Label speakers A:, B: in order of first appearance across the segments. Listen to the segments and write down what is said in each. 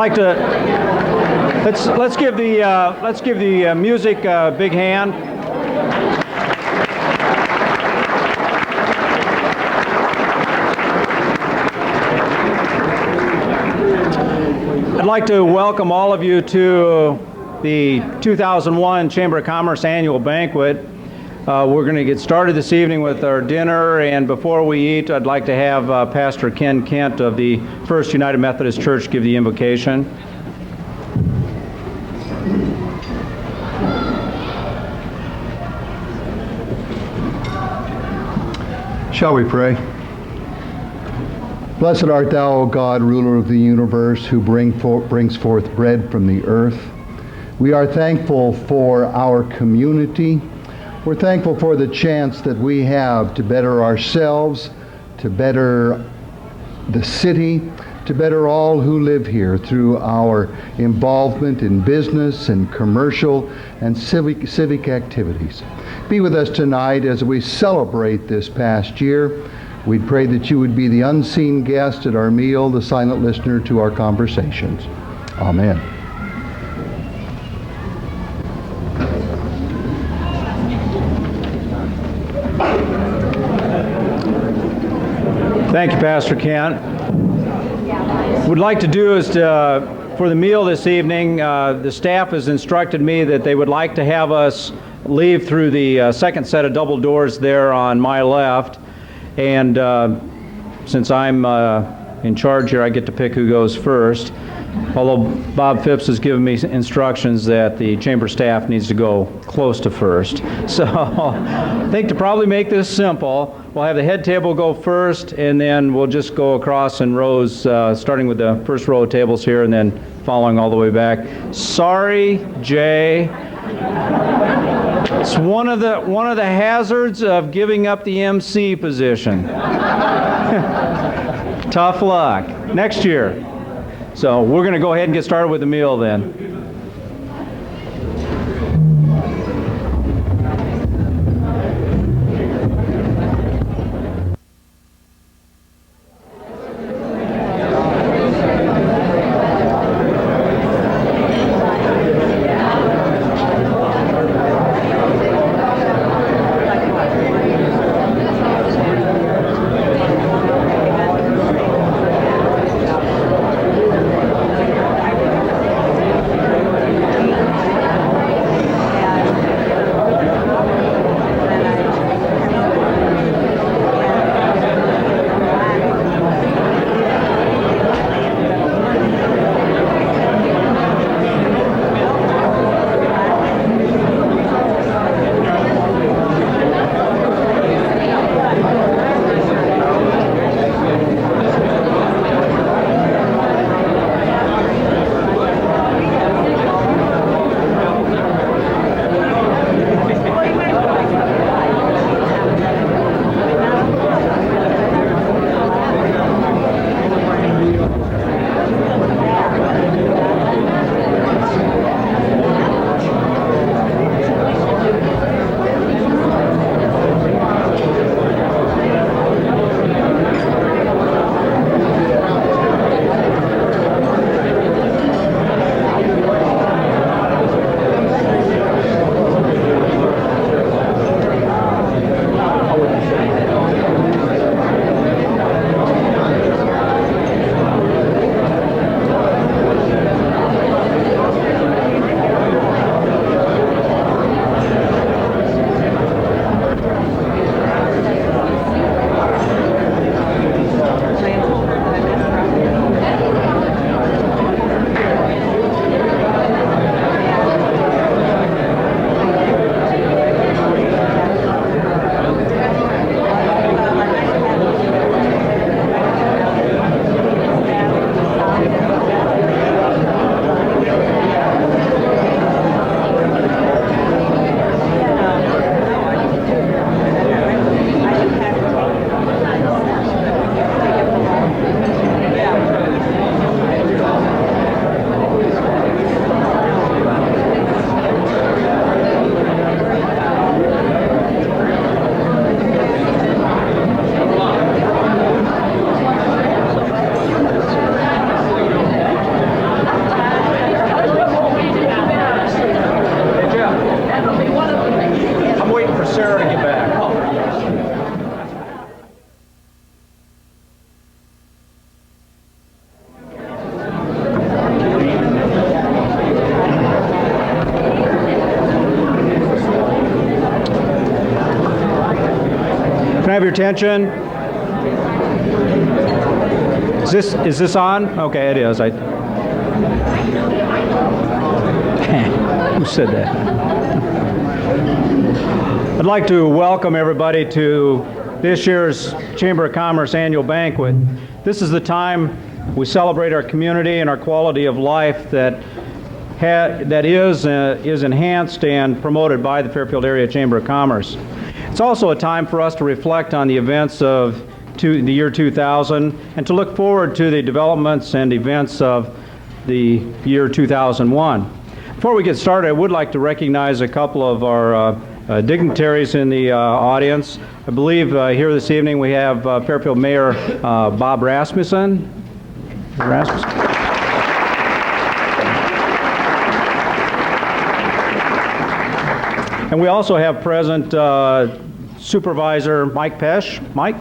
A: like to let's give the music a big hand. I'd like to welcome all of you to the 2001 Chamber of Commerce Annual Banquet. We're going to get started this evening with our dinner, and before we eat, I'd like to have Pastor Ken Kent of the First United Methodist Church give the invocation.
B: Shall we pray? Blessed art thou, O God, ruler of the universe, who brings forth bread from the earth. We are thankful for our community. We're thankful for the chance that we have to better ourselves, to better the city, to better all who live here through our involvement in business and commercial and civic activities. Be with us tonight as we celebrate this past year. We pray that you would be the unseen guest at our meal, the silent listener to our conversations. Amen.
A: Thank you, Pastor Kent. What we'd like to do is for the meal this evening, the staff has instructed me that they would like to have us leave through the second set of double doors there on my left. And since I'm in charge here, I get to pick who goes first. Although Bob Phipps has given me instructions that the chamber staff needs to go close to first. So I think to probably make this simple, we'll have the head table go first, and then we'll just go across in rows, starting with the first row of tables here, and then following all the way back. Sorry, Jay. It's one of the hazards of giving up the MC position. Tough luck. Next year. So we're going to go ahead and get started with the meal then. I have your attention? Is this on? Okay, it is. Who said that? I'd like to welcome everybody to this year's Chamber of Commerce Annual Banquet. This is the time we celebrate our community and our quality of life that is enhanced and promoted by the Fairfield Area Chamber of Commerce. It's also a time for us to reflect on the events of the year 2000 and to look forward to the developments and events of the year 2001. Before we get started, I would like to recognize a couple of our dignitaries in the audience. I believe here this evening we have Fairfield Mayor Bob Rasmussen. And we also have present Supervisor Mike Pesch. Mike?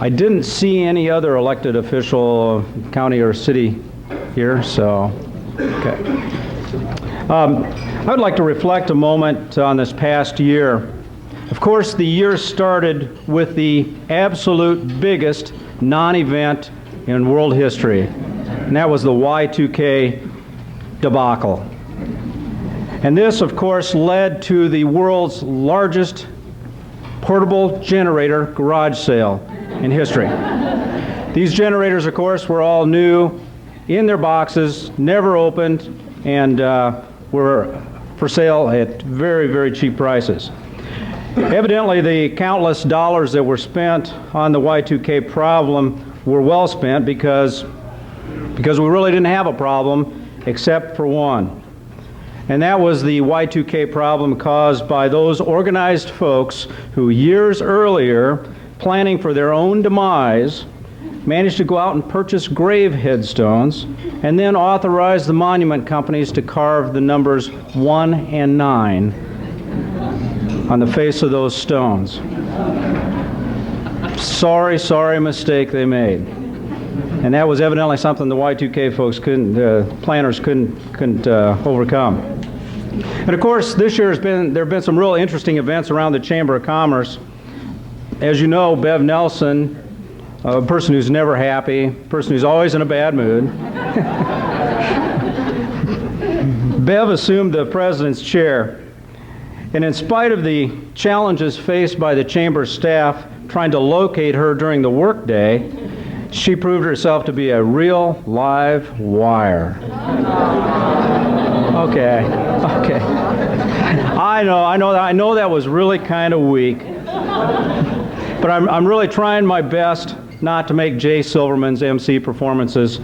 A: I didn't see any other elected official, county or city here, so, okay. I would like to reflect a moment on this past year. Of course, the year started with the absolute biggest non-event in world history, and that was the Y2K debacle. And this, of course, led to the world's largest portable generator garage sale in history. These generators, of course, were all new, in their boxes, never opened, and were for sale at very, very cheap prices. Evidently, the countless dollars that were spent on the Y2K problem were well spent because we really didn't have a problem except for one. And that was the Y2K problem caused by those organized folks who years earlier, planning for their own demise, managed to go out and purchase grave headstones and then authorize the monument companies to carve the numbers 1 and 9 on the face of those stones. Sorry mistake they made. And that was evidently something the Y2K folks planners couldn't overcome. And of course, this year there have been some real interesting events around the Chamber of Commerce. As you know, Bev Nelson, a person who's never happy, a person who's always in a bad mood. Bev assumed the president's chair. And in spite of the challenges faced by the Chamber staff trying to locate her during the workday, she proved herself to be a real live wire. Okay. I know that was really kind of weak. But I'm really trying my best not to make Jay Silverman's MC performances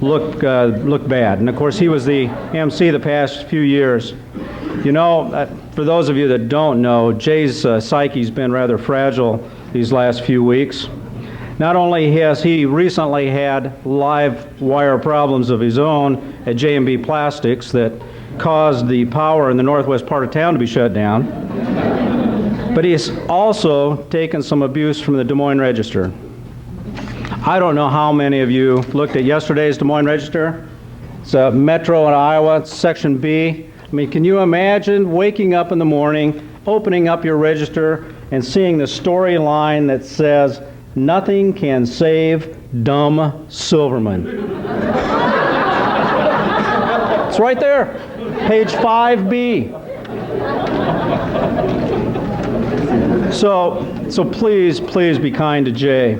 A: look bad. And of course, he was the MC the past few years. You know, for those of you that don't know, Jay's psyche's been rather fragile these last few weeks. Not only has he recently had live wire problems of his own at J&B Plastics that caused the power in the northwest part of town to be shut down, but he's also taken some abuse from the Des Moines Register. I don't know how many of you looked at yesterday's Des Moines Register. It's a Metro in Iowa, it's Section B. I mean, can you imagine waking up in the morning, opening up your register, and seeing the storyline that says, "Nothing can save dumb Silverman." It's right there, page 5B. So please be kind to Jay.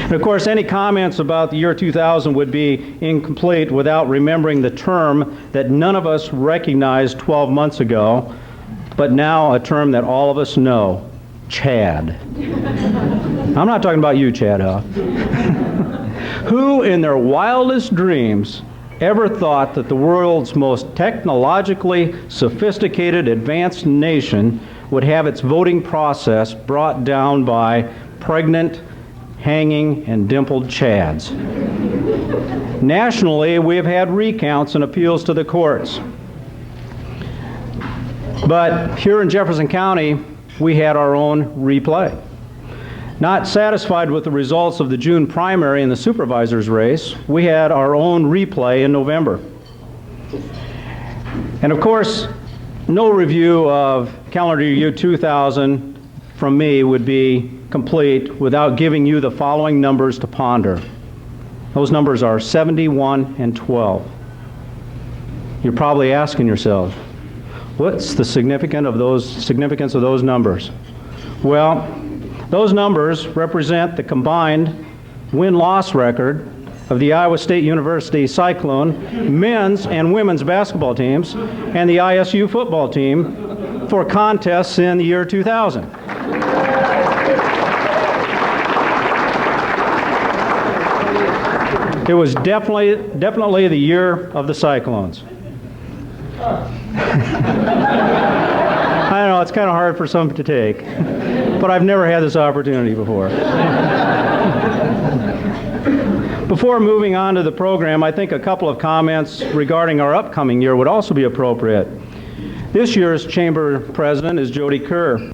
A: And of course, any comments about the year 2000 would be incomplete without remembering the term that none of us recognized 12 months ago, but now a term that all of us know, Chad. I'm not talking about you, Chad Huff. Who in their wildest dreams ever thought that the world's most technologically sophisticated, advanced nation would have its voting process brought down by pregnant, hanging, and dimpled Chads? Nationally, we have had recounts and appeals to the courts. But here in Jefferson County, we had our own replay. Not satisfied with the results of the June primary in the supervisor's race, we had our own replay in November. And of course, no review of calendar year 2000 from me would be complete without giving you the following numbers to ponder. Those numbers are 71 and 12. You're probably asking yourself, what's the significance of those numbers? Well, those numbers represent the combined win-loss record of the Iowa State University Cyclone men's and women's basketball teams and the ISU football team for contests in the year 2000. It was definitely the year of the Cyclones. I know, it's kind of hard for some to take, but I've never had this opportunity before. Before moving on to the program, I think a couple of comments regarding our upcoming year would also be appropriate. This year's Chamber President is Jody Kerr.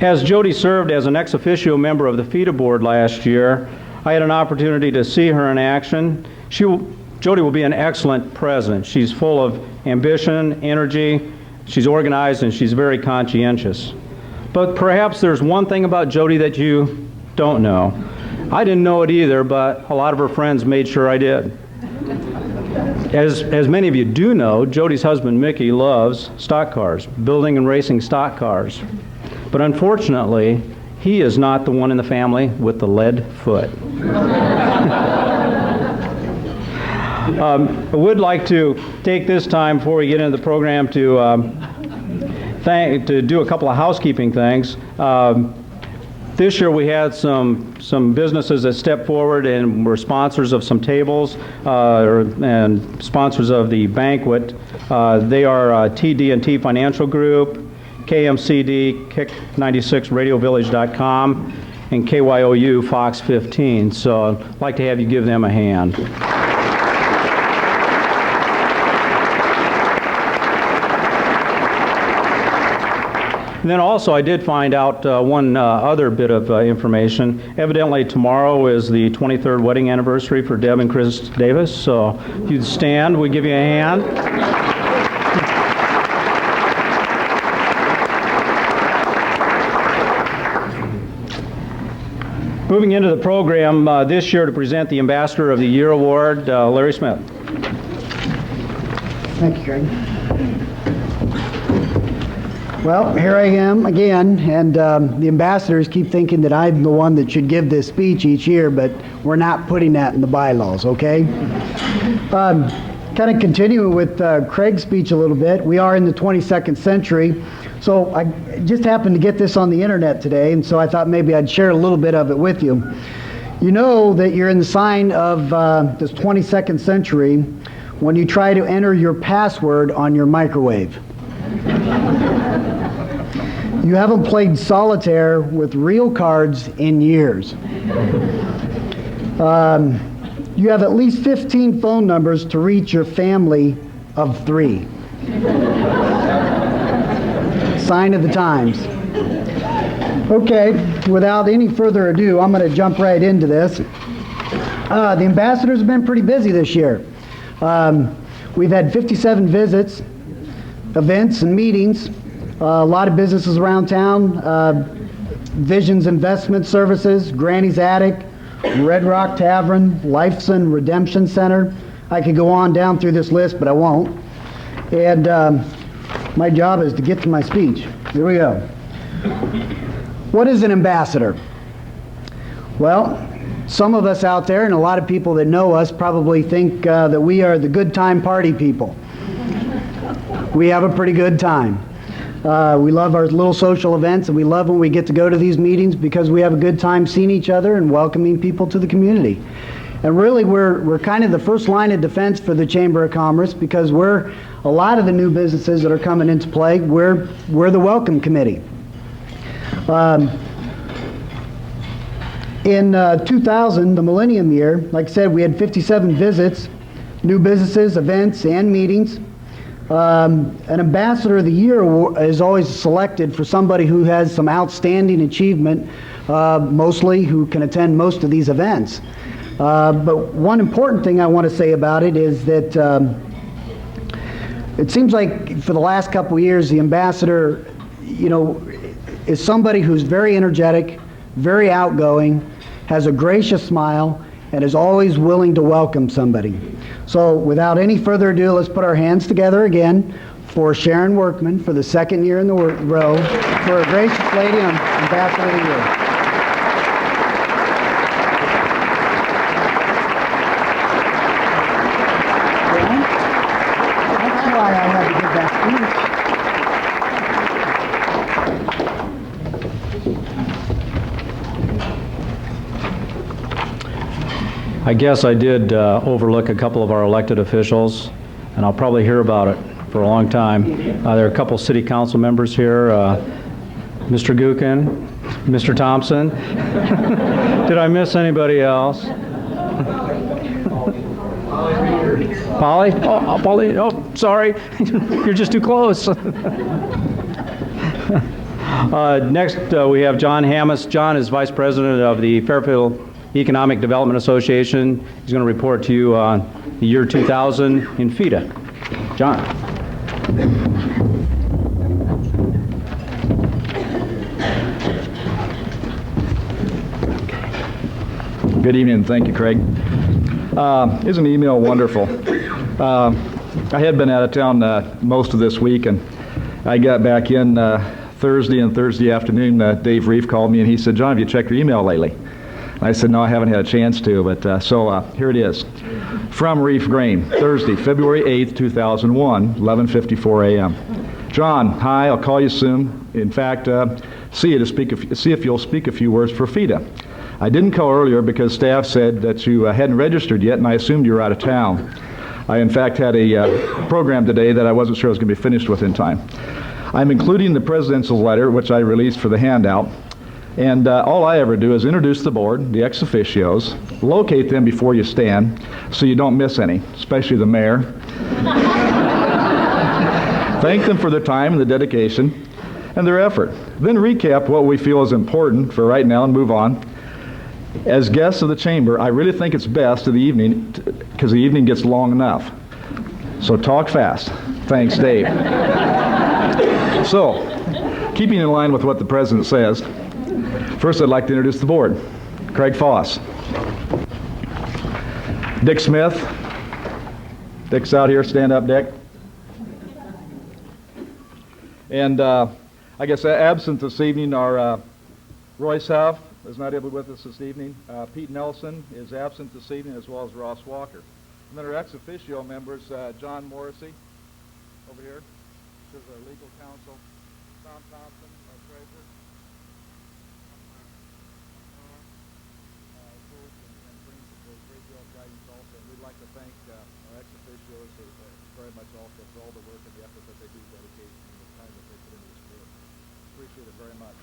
A: As Jody served as an ex officio member of the FEDA board last year, I had an opportunity to see her in action. Jody will be an excellent president. She's full of ambition, energy, she's organized, and she's very conscientious. But perhaps there's one thing about Jody that you don't know. I didn't know it either, but a lot of her friends made sure I did. As many of you do know, Jody's husband Mickey loves stock cars, building and racing stock cars. But unfortunately, he is not the one in the family with the lead foot. I would like to take this time before we get into the program to do a couple of housekeeping things. This year we had some businesses that stepped forward and were sponsors of some tables and sponsors of the banquet. They are TD&T Financial Group, KMCD, Kick96RadioVillage.com, and KYOU Fox 15. So I'd like to have you give them a hand. And then also I did find out one other bit of information. Evidently tomorrow is the 23rd wedding anniversary for Deb and Chris Davis. So if you'd stand, we'd give you a hand. Moving into the program this year to present the Ambassador of the Year Award, Larry Smith.
C: Thank you, Craig. Well, here I am again, and the ambassadors keep thinking that I'm the one that should give this speech each year, but we're not putting that in the bylaws, okay? Kind of continuing with Craig's speech a little bit, we are in the 22nd century, so I just happened to get this on the internet today, and so I thought maybe I'd share a little bit of it with you. You know that you're in the sign of this 22nd century when you try to enter your password on your microwave. You haven't played solitaire with real cards in years. You have at least 15 phone numbers to reach your family of 3. Sign of the times. Okay, without any further ado, I'm going to jump right into this. The ambassadors have been pretty busy this year. We've had 57 visits, events and meetings, a lot of businesses around town, Visions Investment Services, Granny's Attic, Red Rock Tavern, Lifeson Redemption Center. I could go on down through this list, but I won't. And my job is to get to my speech. Here we go. What is an ambassador? Well, some of us out there and a lot of people that know us probably think that we are the good time party people. We have a pretty good time. We love our little social events, and we love when we get to go to these meetings because we have a good time seeing each other and welcoming people to the community. And really, we're kind of the first line of defense for the Chamber of Commerce because we're a lot of the new businesses that are coming into play. We're the welcome committee. In 2000, the millennium year, like I said, we had 57 visits, new businesses, events, and meetings. An Ambassador of the Year is always selected for somebody who has some outstanding achievement, mostly who can attend most of these events. But one important thing I want to say about it is that it seems like for the last couple of years, the ambassador, you know, is somebody who's very energetic, very outgoing, has a gracious smile, and is always willing to welcome somebody. So without any further ado, let's put our hands together again for Sharon Workman for the second year in the row for a gracious lady on Ambassador of the Year. That's why I had to give that speech.
A: I guess I did overlook a couple of our elected officials, and I'll probably hear about it for a long time. There are a couple city council members here, Mr. Gookin, Mr. Thompson. Did I miss anybody else? Polly? Oh, Polly, oh, sorry. You're just too close. Next, we have John Hammis. John is Vice President of the Fairfield Economic Development Association. He's going to report to you on the year 2000 in FEDA. John.
D: Good evening. Thank you, Craig. Isn't email wonderful? I had been out of town most of this week, and I got back in Thursday afternoon. Dave Rieff called me, and he said, "John, have you checked your email lately?" I said, "No, I haven't had a chance to," but so here it is. From Rieff Grain, Thursday, February 8th, 2001, 11:54 a.m. John, hi, I'll call you soon. In fact, see if you'll speak a few words for FEDA. I didn't call earlier because staff said that you hadn't registered yet, and I assumed you were out of town. I, in fact, had a program today that I wasn't sure I was going to be finished with in time. I'm including the presidential letter, which I released for the handout. And all I ever do is introduce the board, the ex officios, locate them before you stand so you don't miss any, especially the mayor. Thank them for their time and the dedication and their effort. Then recap what we feel is important for right now and move on. As guests of the chamber, I really think it's best of the evening because the evening gets long enough. So talk fast. Thanks, Dave. So, keeping in line with what the president says, first, I'd like to introduce the board. Craig Foss. Dick Smith. Dick's out here. Stand up, Dick. And I guess absent this evening are Royce Huff is not able to be with us this evening. Pete Nelson is absent this evening, as well as Ross Walker. And then our ex officio members, John Morrissey, over here. This is our legal counsel. Tom Thompson, our treasurer. We'd like to thank our ex officios very much also for all the work and the effort that they do, dedication, and the time that they put into this work. Appreciate it very much.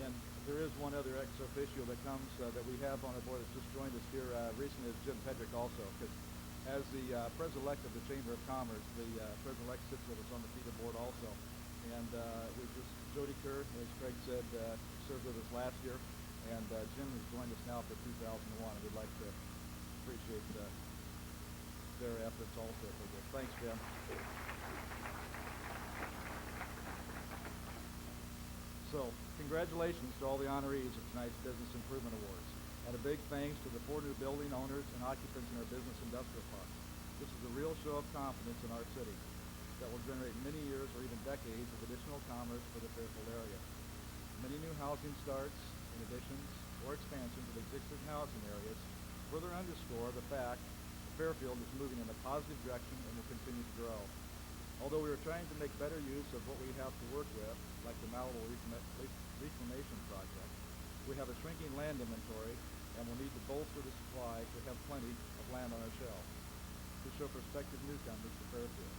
D: And there is one other ex officio that comes that we have on our board that's just joined us here recently, is Jim Pedrick also, because as the president-elect of the Chamber of Commerce, the president-elect sits with us on the FEDA board also. And Jody Kerr, as Craig said, served with us last year, and Jim has joined us now for 2001. We'd like to appreciate their efforts also for this. Thanks, Jim. So, congratulations to all the honorees of tonight's Business Improvement Awards, and a big thanks to the 4 new building owners and occupants in our business industrial park. This is a real show of confidence in our city that will generate many years or even decades of additional commerce for the Fairfield area. Many new housing starts, in additions, or expansions of existing housing areas further underscore the fact that Fairfield is moving in a positive direction and will continue to grow. Although we are trying to make better use of what we have to work with, like the Malibu Reclamation Project, we have a shrinking land inventory and will need to bolster the supply to have plenty of land on our shelves to show prospective newcomers to Fairfield.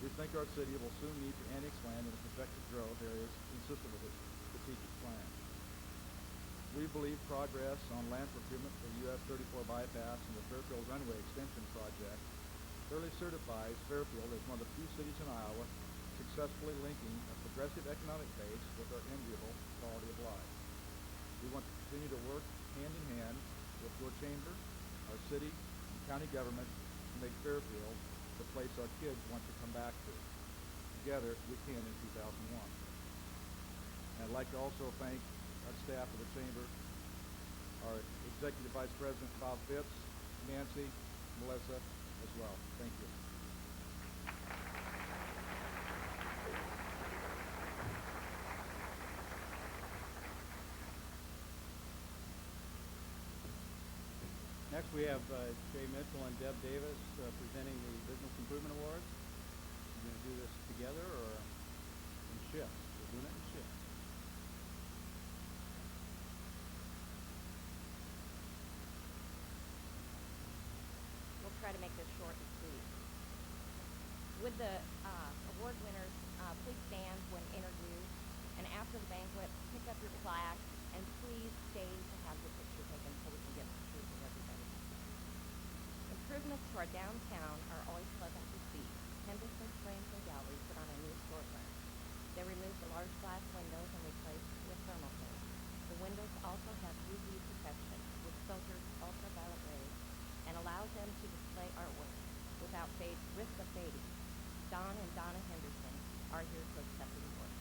D: We think our city will soon need to annex land in the projected growth areas consistent with its strategic plan. We believe progress on land procurement for the US 34 bypass and the Fairfield Runway Extension Project clearly certifies Fairfield as one of the few cities in Iowa successfully linking a progressive economic base with our enviable quality of life. We want to continue to work hand in hand with your chamber, our city, and county government to make Fairfield the place our kids want to come back to. Together, we can in 2001. And I'd like to also thank our staff of the chamber, our Executive Vice President Bob Phipps, Nancy, Melissa as well. Thank you.
A: Next we have Jay Mitchell and Deb Davis presenting the Business Improvement Awards. We're going to do this together or in shifts? We're doing it in shifts.
E: We'll try to make this short and sweet. Would the award winners please stand when introduced, and after the banquet, pick up your plaque, and please stay to have your picture taken so we can get pictures of everybody. Improvements to our downtown are always pleasant to see. Henderson Frames and Galleries put on a new storefront. They removed the large glass windows and replaced with thermoplastic. The windows also have UV protection, which filters ultraviolet rays and allows them to display artwork without risk of fading. Don and Donna Henderson are here to accept the award.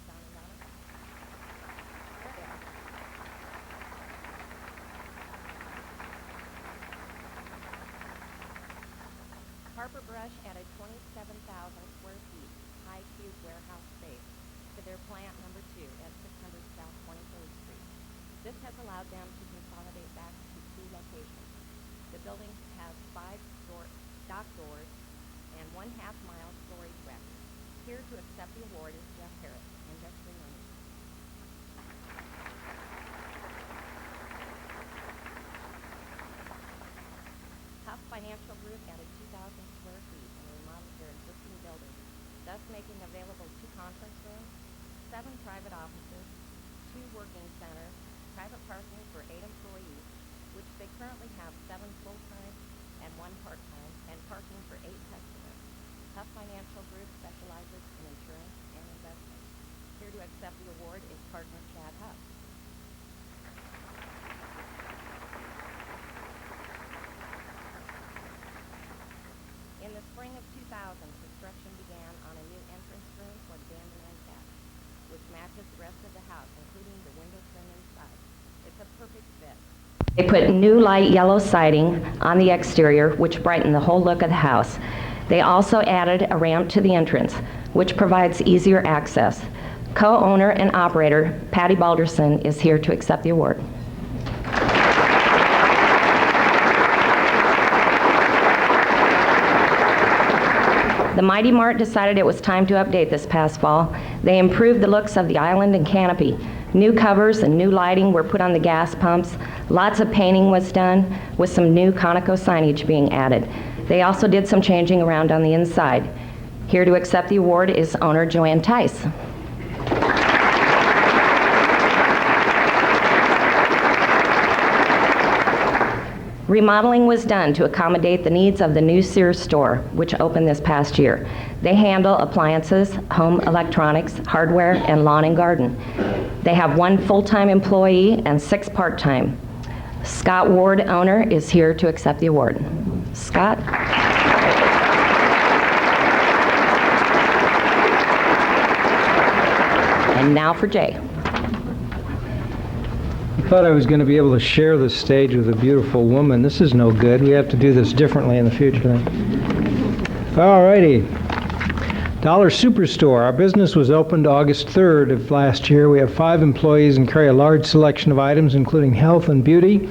E: Don and Donna? There they are. Harper Brush added 27,000 square feet high-cube warehouse space to their plant number 2 at 600 South 23rd Street. This has allowed them to consolidate back to 2 locations. The building has 5 dock doors and 1/2 mile storage rack. Here to accept the award is Jeff Harris, industry manager. Tough Financial Group added 2,000 square feet and remodeled their existing building, thus making available 2 conference rooms, 7 private offices, 2 working centers, private parking for 8 employees, which they currently have 7 full-time and 1 part-time, and parking for 8 customers. Tough Financial Group specializes in insurance and investments. Here to accept the award is partner Chad Huff. In the spring of 2000, construction began on a new entrance room for the Dandelion Cache, which matches the rest of the house, including the window trim inside. It's a perfect fit. They put new light yellow siding on the exterior, which brightened the whole look of the house. They also added a ramp to the entrance, which provides easier access. Co-owner and operator Patty Balderson is here to accept the award. The Mighty Mart decided it was time to update this past fall. They improved the looks of the island and canopy. New covers and new lighting were put on the gas pumps. Lots of painting was done, with some new Conoco signage being added. They also did some changing around on the inside. Here to accept the award is owner Joanne Tice. Remodeling was done to accommodate the needs of the new Sears store, which opened this past year. They handle appliances, home electronics, hardware, and lawn and garden. They have 1 full-time employee and 6 part-time. Scott Ward, owner, is here to accept the award. Scott? And now for Jay.
F: I thought I was going to be able to share the stage with a beautiful woman. This is no good. We have to do this differently in the future. All righty. Dollar Superstore. Our business was opened August 3rd of last year. We have 5 employees and carry a large selection of items, including health and beauty,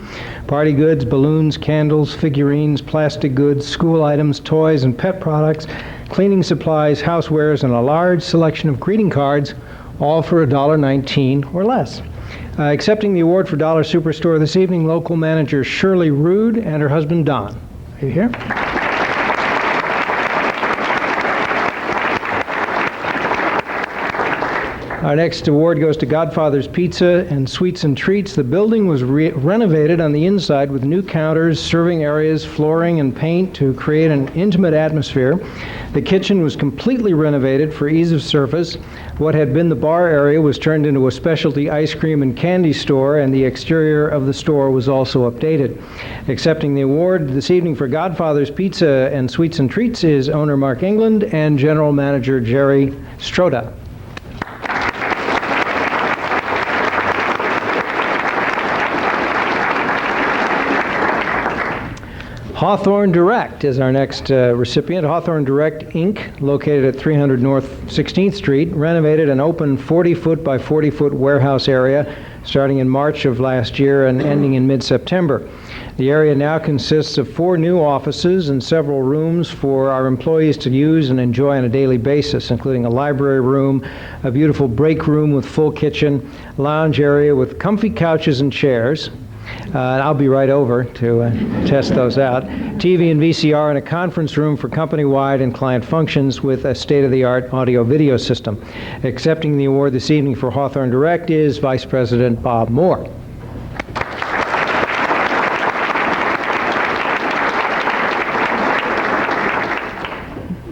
F: party goods, balloons, candles, figurines, plastic goods, school items, toys, and pet products, cleaning supplies, housewares, and a large selection of greeting cards, all for $1.19 or less. Accepting the award for Dollar Superstore this evening, local manager Shirley Rude and her husband Don. Are you here? Our next award goes to Godfather's Pizza and Sweets and Treats. The building was renovated on the inside with new counters, serving areas, flooring, and paint to create an intimate atmosphere. The kitchen was completely renovated for ease of service. What had been the bar area was turned into a specialty ice cream and candy store, and the exterior of the store was also updated. Accepting the award this evening for Godfather's Pizza and Sweets and Treats is owner Mark England and general manager Jerry Stroda. Hawthorne Direct is our next recipient. Hawthorne Direct, Inc., located at 300 North 16th Street, renovated an open 40-foot by 40-foot warehouse area starting in March of last year and ending in mid-September. The area now consists of 4 new offices and several rooms for our employees to use and enjoy on a daily basis, including a library room, a beautiful break room with full kitchen, lounge area with comfy couches and chairs. I'll be right over to test those out. TV and VCR in a conference room for company-wide and client functions with a state-of-the-art audio-video system. Accepting the award this evening for Hawthorne Direct is Vice President Bob Moore.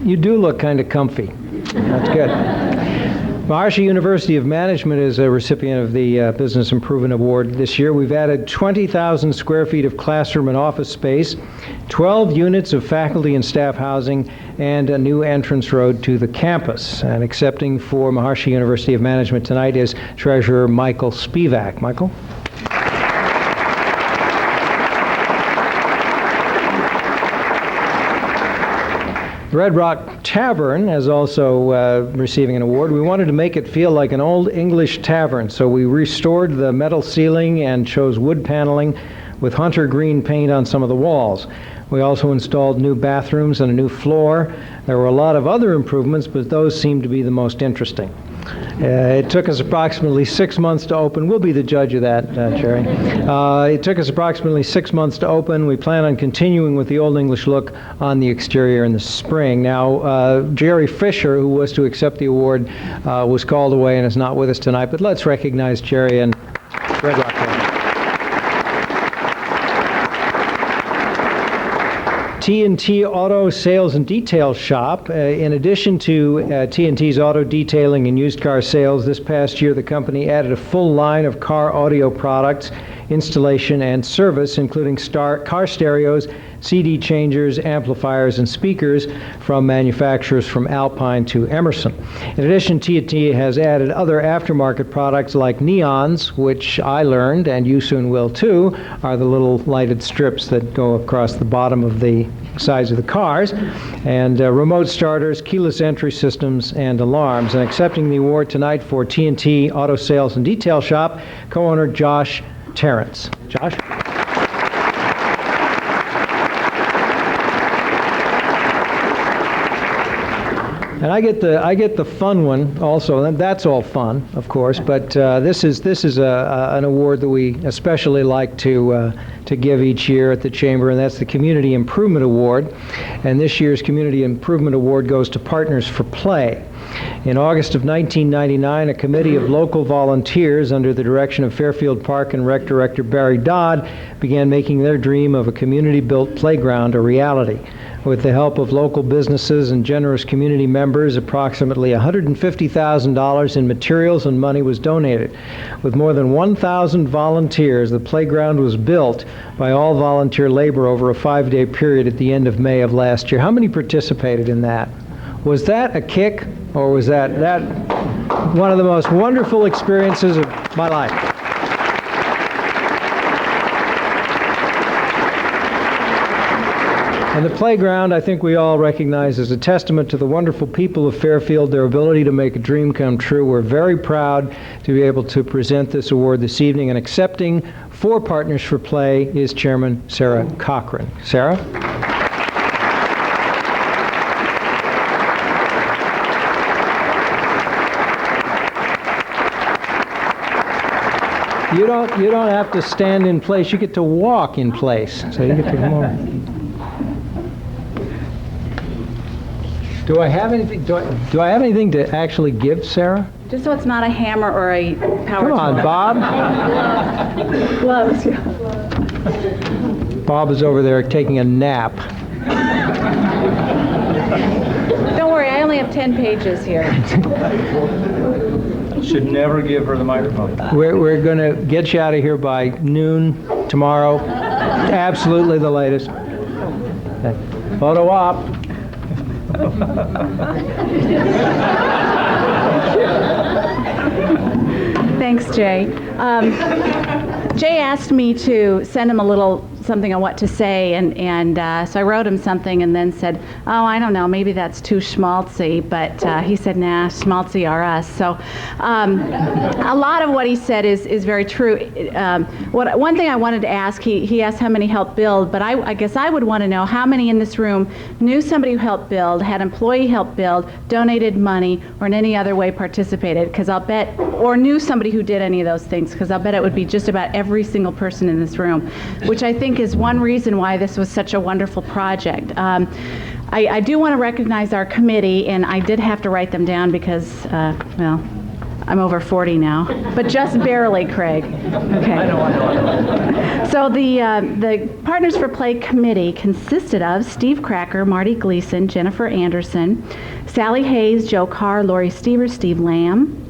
F: You do look kind of comfy. That's good. Maharishi University of Management is a recipient of the Business Improvement Award this year. We've added 20,000 square feet of classroom and office space, 12 units of faculty and staff housing, and a new entrance road to the campus. And accepting for Maharishi University of Management tonight is Treasurer Michael Spivak. Michael? Red Rock Tavern is also receiving an award. We wanted to make it feel like an old English tavern, so we restored the metal ceiling and chose wood paneling with hunter green paint on some of the walls. We also installed new bathrooms and a new floor. There were a lot of other improvements, but those seemed to be the most interesting. It took us approximately 6 months to open. We'll be the judge of that, Jerry. It took us approximately 6 months to open. We plan on continuing with the Old English look on the exterior in the spring. Now, Jerry Fisher, who was to accept the award, was called away and is not with us tonight, but let's recognize Jerry and Red Rock. TNT Auto Sales and Detail Shop. In addition to TNT's auto detailing and used car sales, this past year the company added a full line of car audio products, installation and service, including car stereos, CD changers, amplifiers, and speakers from manufacturers from Alpine to Emerson. In addition, TNT has added other aftermarket products like neons, which I learned, and you soon will too, are the little lighted strips that go across the bottom of the sides of the cars, and remote starters, keyless entry systems, and alarms. And accepting the award tonight for TNT Auto Sales and Detail Shop, co-owner Josh Terrence. Josh? And I get the fun one also, and that's all fun, of course. But this is an award that we especially like to give each year at the Chamber, and that's the Community Improvement Award. And this year's Community Improvement Award goes to Partners for Play. In August of 1999, a committee of local volunteers under the direction of Fairfield Park and Rec Director Barry Dodd began making their dream of a community-built playground a reality. With the help of local businesses and generous community members, approximately $150,000 in materials and money was donated. With more than 1,000 volunteers, the playground was built by all volunteer labor over a 5-day period at the end of May of last year. How many participated in that? Was that a kick, or was that one of the most wonderful experiences of my life? And the playground, I think we all recognize, is a testament to the wonderful people of Fairfield, their ability to make a dream come true. We're very proud to be able to present this award this evening, and accepting for Partners for Play is Chairman Sarah Cochran. Sarah? You don't have to stand in place. You get to walk in place. So you get to come over. Do I have anything? Do I have anything to actually give Sarah?
G: Just so it's not a hammer or a power
F: Come on,
G: tool.
F: Bob.
G: Gloves.
F: Bob is over there taking a nap.
G: Don't worry, I only have 10 pages here.
A: Should never give her the microphone.
F: We're going to get you out of here by noon tomorrow. Absolutely the latest. Okay. Photo op.
G: Thanks, Jay. Jay asked me to send him a little something on what to say, and so I wrote him something and then said, oh, I don't know, maybe that's too schmaltzy, but he said, nah, schmaltzy are us. So a lot of what he said is very true. One thing I wanted to ask, he asked how many helped build, but I guess I would want to know how many in this room knew somebody who helped build, had employee help build, donated money, or in any other way participated, because I'll bet, or knew somebody who did any of those things, because I'll bet it would be just about every single person in this room, which I think is one reason why this was such a wonderful project. I do want to recognize our committee, and I did have to write them down because, well, I'm over 40 now, but just barely, Craig. Okay. I know. So the Partners for Play committee consisted of Steve Cracker, Marty Gleason, Jennifer Anderson, Sally Hayes, Joe Carr, Lori Stevers, Steve Lamb,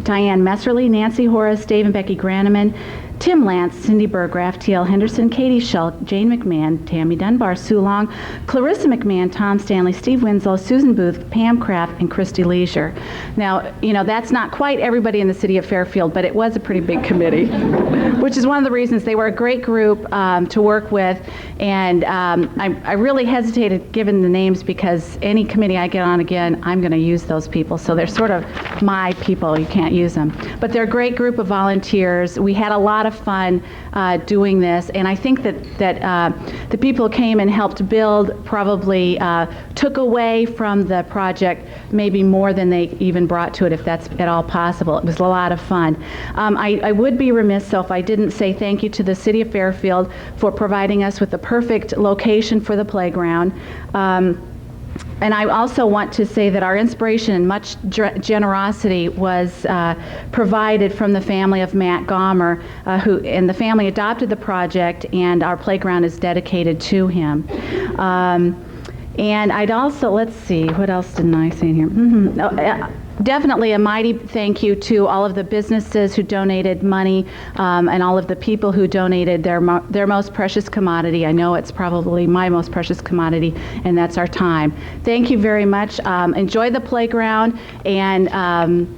G: Diane Messerly, Nancy Horace, Dave and Becky Graneman, Tim Lance, Cindy Burgraff, T.L. Henderson, Katie Schulk, Jane McMahon, Tammy Dunbar, Sue Long, Clarissa McMahon, Tom Stanley, Steve Winslow, Susan Booth, Pam Kraft, and Christy Leisure. Now, you know, that's not quite everybody in the city of Fairfield, but it was a pretty big committee, which is one of the reasons they were a great group to work with. And I really hesitated giving the names because any committee I get on again, I'm going to use those people. So they're sort of my people. You can't use them. But they're a great group of volunteers. We had a lot of fun doing this, and I think that the people who came and helped build probably took away from the project maybe more than they even brought to it, if that's at all possible. It was a lot of fun. I would be remiss if I didn't say thank you to the City of Fairfield for providing us with the perfect location for the playground. And I also want to say that our inspiration and much generosity was provided from the family of Matt Gomer, and the family adopted the project, and our playground is dedicated to him. And I'd also, let's see, what else didn't I say in here? Definitely a mighty thank you to all of the businesses who donated money, and all of the people who donated their most precious commodity. I know it's probably my most precious commodity, and that's our time. Thank you very much. Enjoy the playground, and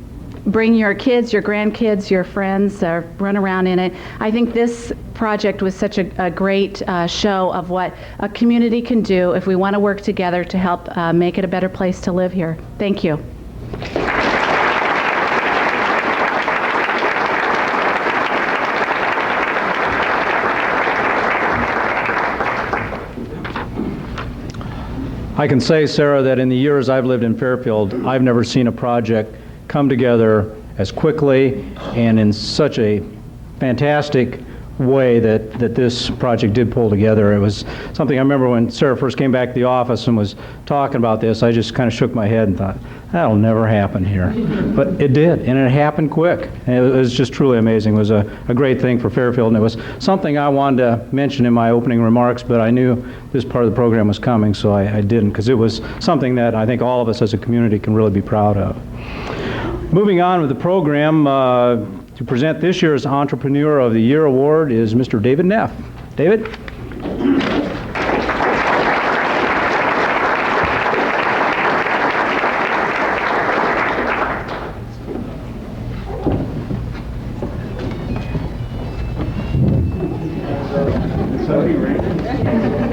G: bring your kids, your grandkids, your friends, run around in it. I think this project was such a great show of what a community can do if we want to work together to help make it a better place to live here. Thank you.
A: I can say, Sarah, that in the years I've lived in Fairfield, I've never seen a project come together as quickly and in such a fantastic way that this project did pull together. It was something I remember when Sarah first came back to the office and was talking about this, I just kind of shook my head and thought, that'll never happen here. But it did, and it happened quick. And it was just truly amazing. It was a great thing for Fairfield, and it was something I wanted to mention in my opening remarks, but I knew this part of the program was coming, so I didn't, because it was something that I think all of us as a community can really be proud of. Moving on with the program, to present this year's Entrepreneur of the Year award is Mr. David Neff. David?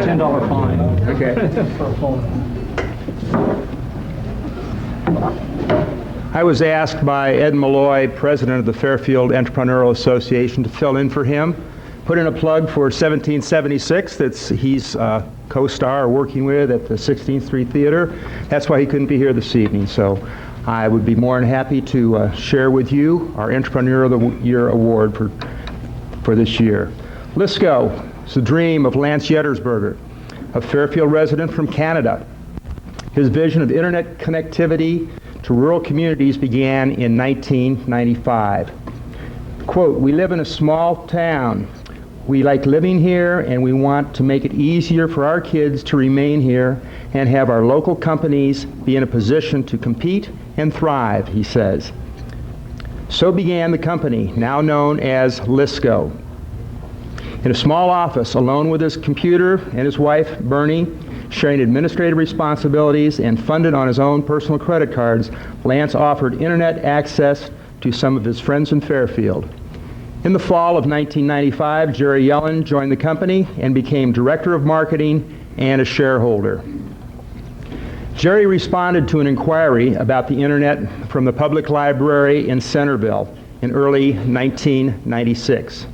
A: $10 fine. Okay. For a phone.
H: I was asked by Ed Malloy, president of the Fairfield Entrepreneurial Association, to fill in for him. Put in a plug for 1776 he's co-star working with at the 16th Street Theater. That's why he couldn't be here this evening. So I would be more than happy to share with you our Entrepreneur of the Year award for this year. LISCO is the dream of Lance Yettersberger, a Fairfield resident from Canada. His vision of internet connectivity to rural communities began in 1995. Quote, "We live in a small town. We like living here, and we want to make it easier for our kids to remain here and have our local companies be in a position to compete and thrive," he says. So began the company, now known as LISCO. In a small office, alone with his computer and his wife, Bernie, sharing administrative responsibilities and funded on his own personal credit cards, Lance offered internet access to some of his friends in Fairfield. In the fall of 1995, Jerry Yellen joined the company and became Director of Marketing and a shareholder. Jerry responded to an inquiry about the internet from the public library in Centerville in early 1996.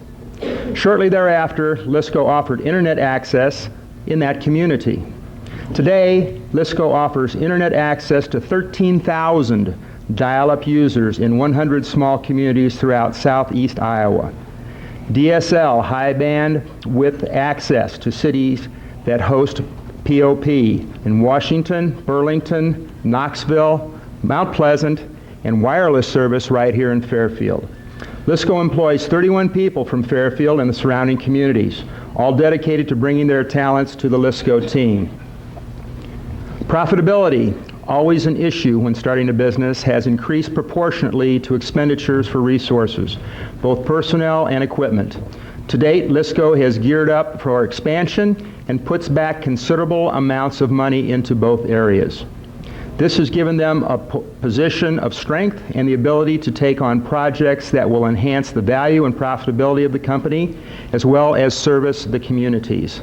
H: Shortly thereafter, LISCO offered internet access in that community. Today, LISCO offers internet access to 13,000 dial-up users in 100 small communities throughout southeast Iowa. DSL high bandwidth access to cities that host POP in Washington, Burlington, Knoxville, Mount Pleasant, and wireless service right here in Fairfield. LISCO employs 31 people from Fairfield and the surrounding communities, all dedicated to bringing their talents to the LISCO team. Profitability, always an issue when starting a business, has increased proportionately to expenditures for resources, both personnel and equipment. To date, LISCO has geared up for expansion and puts back considerable amounts of money into both areas. This has given them a position of strength and the ability to take on projects that will enhance the value and profitability of the company, as well as service the communities.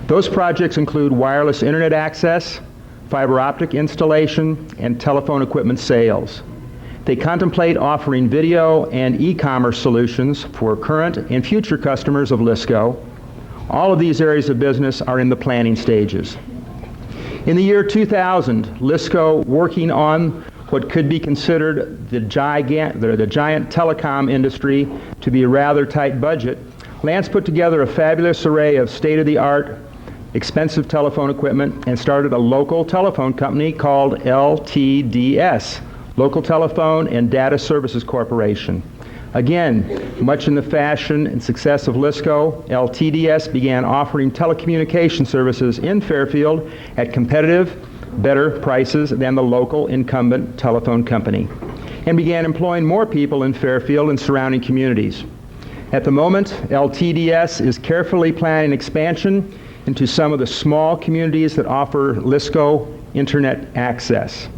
H: Those projects include wireless internet access, fiber optic installation, and telephone equipment sales. They contemplate offering video and e-commerce solutions for current and future customers of LISCO. All of these areas of business are in the planning stages. In the year 2000, LISCO, working on what could be considered the giant telecom industry to be a rather tight budget, Lance put together a fabulous array of state-of-the-art expensive telephone equipment and started a local telephone company called LTDS, Local Telephone and Data Services Corporation. Again, much in the fashion and success of LISCO, LTDS began offering telecommunication services in Fairfield at competitive, better prices than the local incumbent telephone company, and began employing more people in Fairfield and surrounding communities. At the moment, LTDS is carefully planning expansion into some of the small communities that offer LISCO internet access.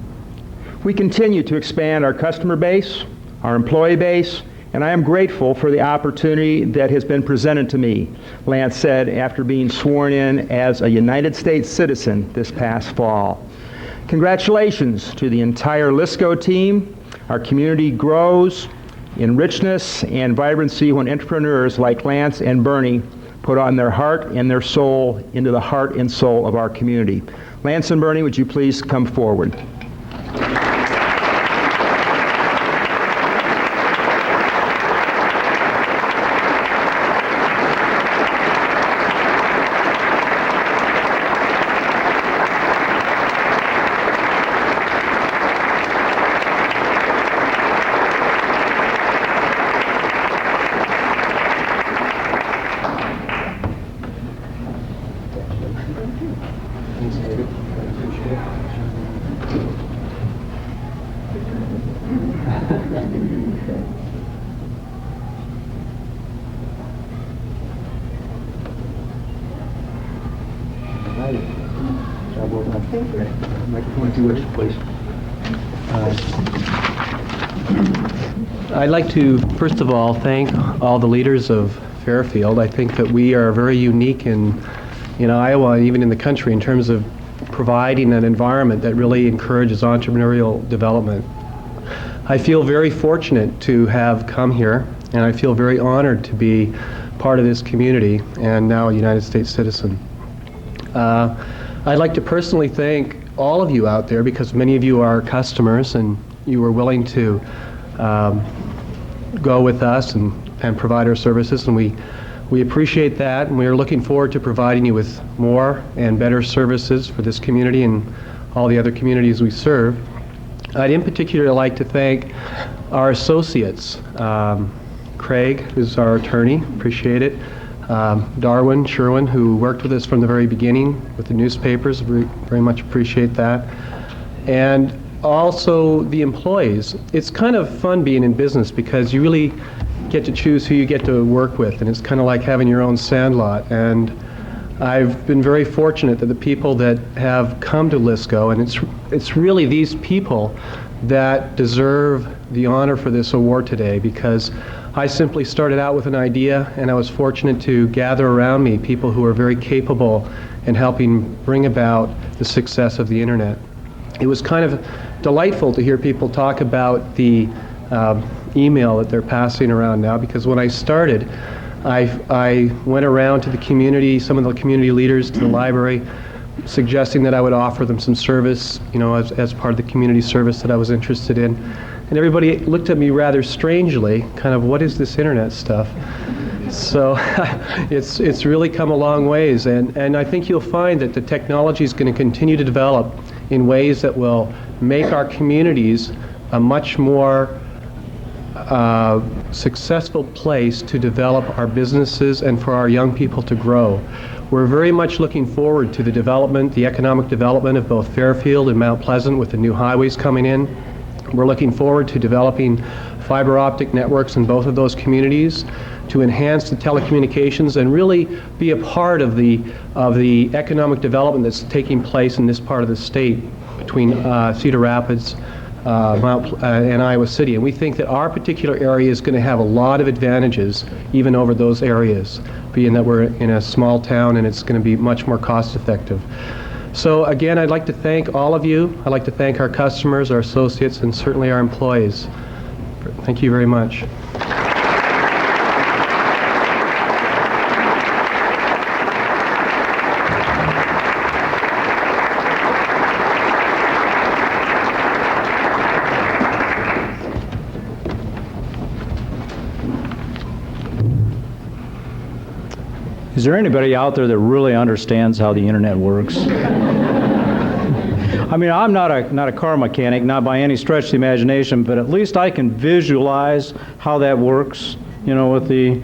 H: We continue to expand our customer base, our employee base, and I am grateful for the opportunity that has been presented to me, Lance said after being sworn in as a United States citizen this past fall. Congratulations to the entire LISCO team. Our community grows in richness and vibrancy when entrepreneurs like Lance and Bernie put on their heart and their soul into the heart and soul of our community. Lance and Bernie, would you please come forward?
I: I'd like to, first of all, thank all the leaders of Fairfield. I think that we are very unique in Iowa, even in the country, in terms of providing an environment that really encourages entrepreneurial development. I feel very fortunate to have come here, and I feel very honored to be part of this community and now a United States citizen. I'd like to personally thank all of you out there, because many of you are customers and you were willing to go with us and provide our services, and we appreciate that, and we are looking forward to providing you with more and better services for this community and all the other communities we serve. I'd in particular like to thank our associates. Craig, who's our attorney, appreciate it. Darwin Sherwin, who worked with us from the very beginning with the newspapers, very much appreciate that. And also the employees. It's kind of fun being in business because you really get to choose who you get to work with, and it's kind of like having your own sandlot. And I've been very fortunate that the people that have come to LISCO, and it's really these people that deserve the honor for this award today, because I simply started out with an idea, and I was fortunate to gather around me people who are very capable in helping bring about the success of the internet. It was kind of delightful to hear people talk about the email that they're passing around now, because when I started, I went around to the community, some of the community leaders, to the library, suggesting that I would offer them some service, you know, as part of the community service that I was interested in. And everybody looked at me rather strangely, kind of, what is this internet stuff? So it's really come a long ways, and I think you'll find that the technology is going to continue to develop in ways that will make our communities a much more successful place to develop our businesses and for our young people to grow. We're very much looking forward to the development, the economic development of both Fairfield and Mount Pleasant with the new highways coming in. We're looking forward to developing fiber optic networks in both of those communities to enhance the telecommunications and really be a part of the economic development that's taking place in this part of the state between Cedar Rapids and Iowa City. And we think that our particular area is going to have a lot of advantages even over those areas, being that we're in a small town and it's going to be much more cost effective. So again, I'd like to thank all of you. I'd like to thank our customers, our associates, and certainly our employees. Thank you very much.
A: Is there anybody out there that really understands how the internet works? I mean, I'm not a car mechanic, not by any stretch of the imagination, but at least I can visualize how that works, you know, with the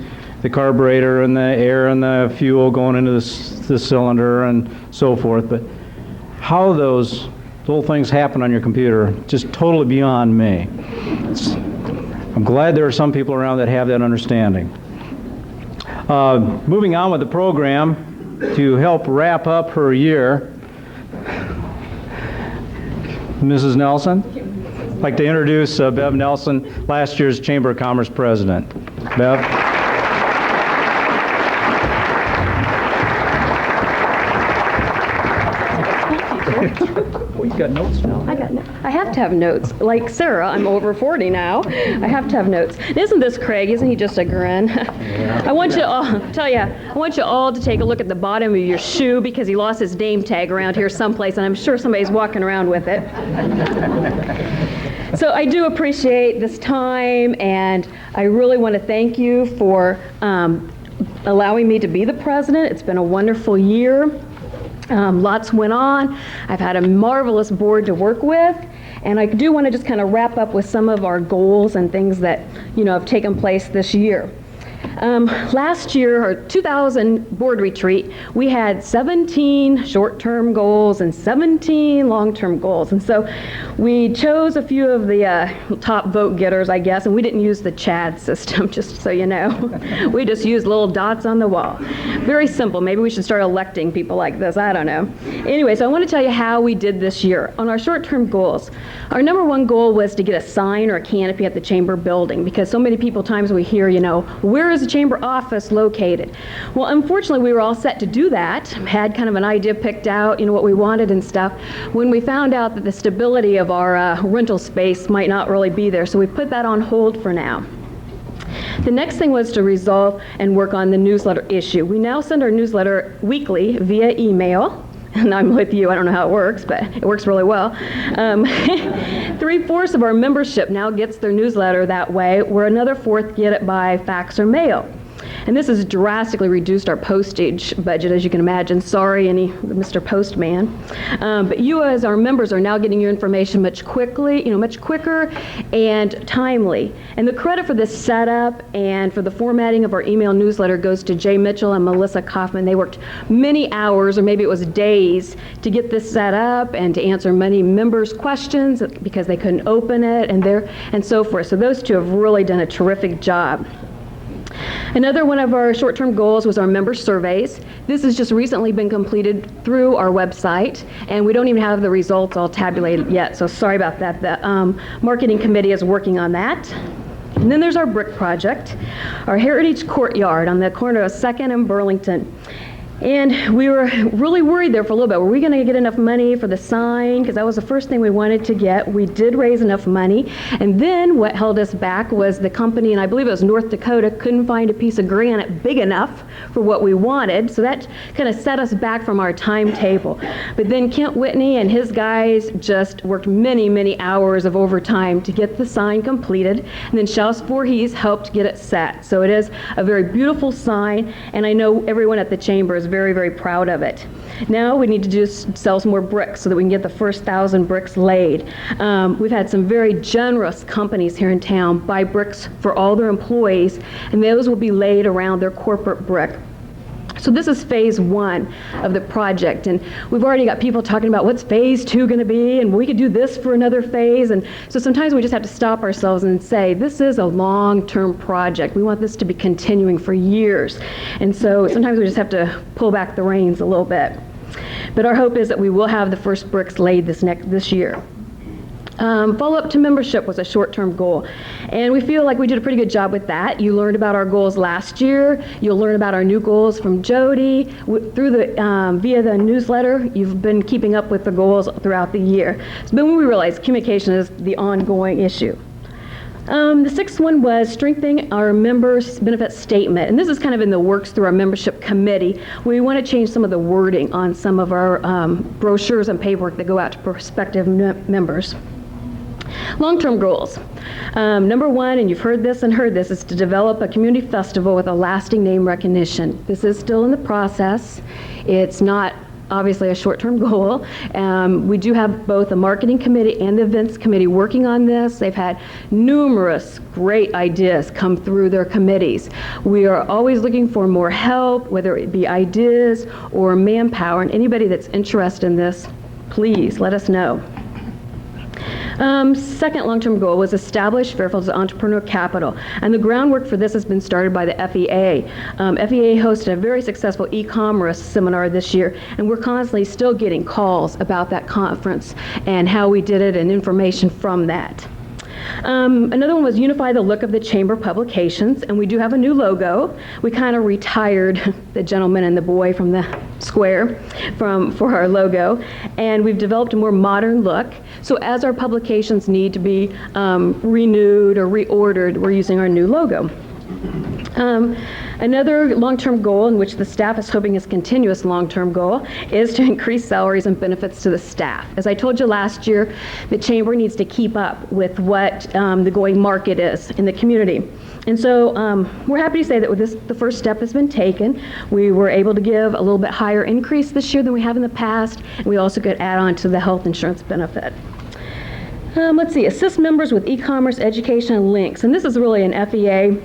A: carburetor and the air and the fuel going into the cylinder and so forth. But how those little things happen on your computer, just totally beyond me. I'm glad there are some people around that have that understanding. Moving on with the program, to help wrap up her year, Mrs. Nelson. I'd like to introduce Bev Nelson, last year's Chamber of Commerce president. Bev. Well, you got notes now.
J: I have to have notes. Like Sarah, I'm over 40 now. I have to have notes. Isn't this Craig? Isn't he just a grin? Yeah. I want you all to take a look at the bottom of your shoe, because he lost his name tag around here someplace, and I'm sure somebody's walking around with it. So I do appreciate this time, and I really want to thank you for allowing me to be the president. It's been a wonderful year. Lots went on. I've had a marvelous board to work with, and I do want to just kind of wrap up with some of our goals and things that, you know, have taken place this year. Last year, our 2000 board retreat, we had 17 short-term goals and 17 long-term goals. And so we chose a few of the top vote getters, I guess, and we didn't use the CHAD system, just so you know. We just used little dots on the wall. Very simple. Maybe we should start electing people like this. I don't know. Anyway, so I want to tell you how we did this year. On our short-term goals, our number one goal was to get a sign or a canopy at the chamber building, because so many people times we hear, you know, where is the chamber office located? Well, unfortunately, we were all set to do that, had kind of an idea picked out, you know, what we wanted and stuff, when we found out that the stability of our rental space might not really be there, so we put that on hold for now. The next thing was to resolve and work on the newsletter issue. We now send our newsletter weekly via email. And I'm with you, I don't know how it works, but it works really well. 3/4 of our membership now gets their newsletter that way, where another fourth get it by fax or mail. And this has drastically reduced our postage budget, as you can imagine. Sorry, Mr. Postman. But you as our members are now getting your information much quicker and timely. And the credit for this setup and for the formatting of our email newsletter goes to Jay Mitchell and Melissa Kaufman. They worked many hours, or maybe it was days, to get this set up and to answer many members' questions because they couldn't open it and so forth. So those two have really done a terrific job. Another one of our short-term goals was our member surveys. This has just recently been completed through our website, and we don't even have the results all tabulated yet, so sorry about that. The marketing committee is working on that. And then there's our brick project, our Heritage Courtyard on the corner of 2nd and Burlington. And we were really worried there for a little bit. Were we going to get enough money for the sign? Because that was the first thing we wanted to get. We did raise enough money. And then what held us back was the company, and I believe it was North Dakota, couldn't find a piece of granite big enough for what we wanted. So that kind of set us back from our timetable. But then Kent Whitney and his guys just worked many, many hours of overtime to get the sign completed. And then Schaus Voorhees helped get it set. So it is a very beautiful sign, and I know everyone at the chamber is very, very proud of it. Now we need to just sell some more bricks so that we can get the first 1,000 bricks laid. We've had some very generous companies here in town buy bricks for all their employees, and those will be laid around their corporate brick. So this is phase 1 of the project, and we've already got people talking about what's phase 2 going to be, and we could do this for another phase. And so sometimes we just have to stop ourselves and say, this is a long-term project. We want this to be continuing for years. And so sometimes we just have to pull back the reins a little bit. But our hope is that we will have the first bricks laid this year. Follow-up to membership was a short-term goal, and we feel like we did a pretty good job with that. You learned about our goals last year. You'll learn about our new goals from Jody via the newsletter. You've been keeping up with the goals throughout the year. So then we realized communication is the ongoing issue. The 6th one was strengthening our members' benefit statement, and this is kind of in the works through our membership committee. We want to change some of the wording on some of our brochures and paperwork that go out to prospective members. Long-term goals. Number 1, and you've heard this, is to develop a community festival with a lasting name recognition. This is still in the process. It's not obviously a short-term goal. We do have both the marketing committee and the events committee working on this. They've had numerous great ideas come through their committees. We are always looking for more help, whether it be ideas or manpower, and anybody that's interested in this, please let us know. Second long-term goal was establish Fairfield's entrepreneur capital, and the groundwork for this has been started by the FEA. FEA hosted a very successful e-commerce seminar this year, and we're constantly still getting calls about that conference and how we did it and information from that. Another one was unify the look of the chamber publications, and we do have a new logo. We kind of retired the gentleman and the boy from the square for our logo, and we've developed a more modern look. So as our publications need to be renewed or reordered, we're using our new logo. Another long-term goal, in which the staff is hoping is continuous long-term goal, is to increase salaries and benefits to the staff. As I told you last year, the chamber needs to keep up with what the going market is in the community. And so we're happy to say that with this, the first step has been taken. We were able to give a little bit higher increase this year than we have in the past, and we also could add on to the health insurance benefit. Let's see, assist members with e-commerce, education, and links. And this is really an FEA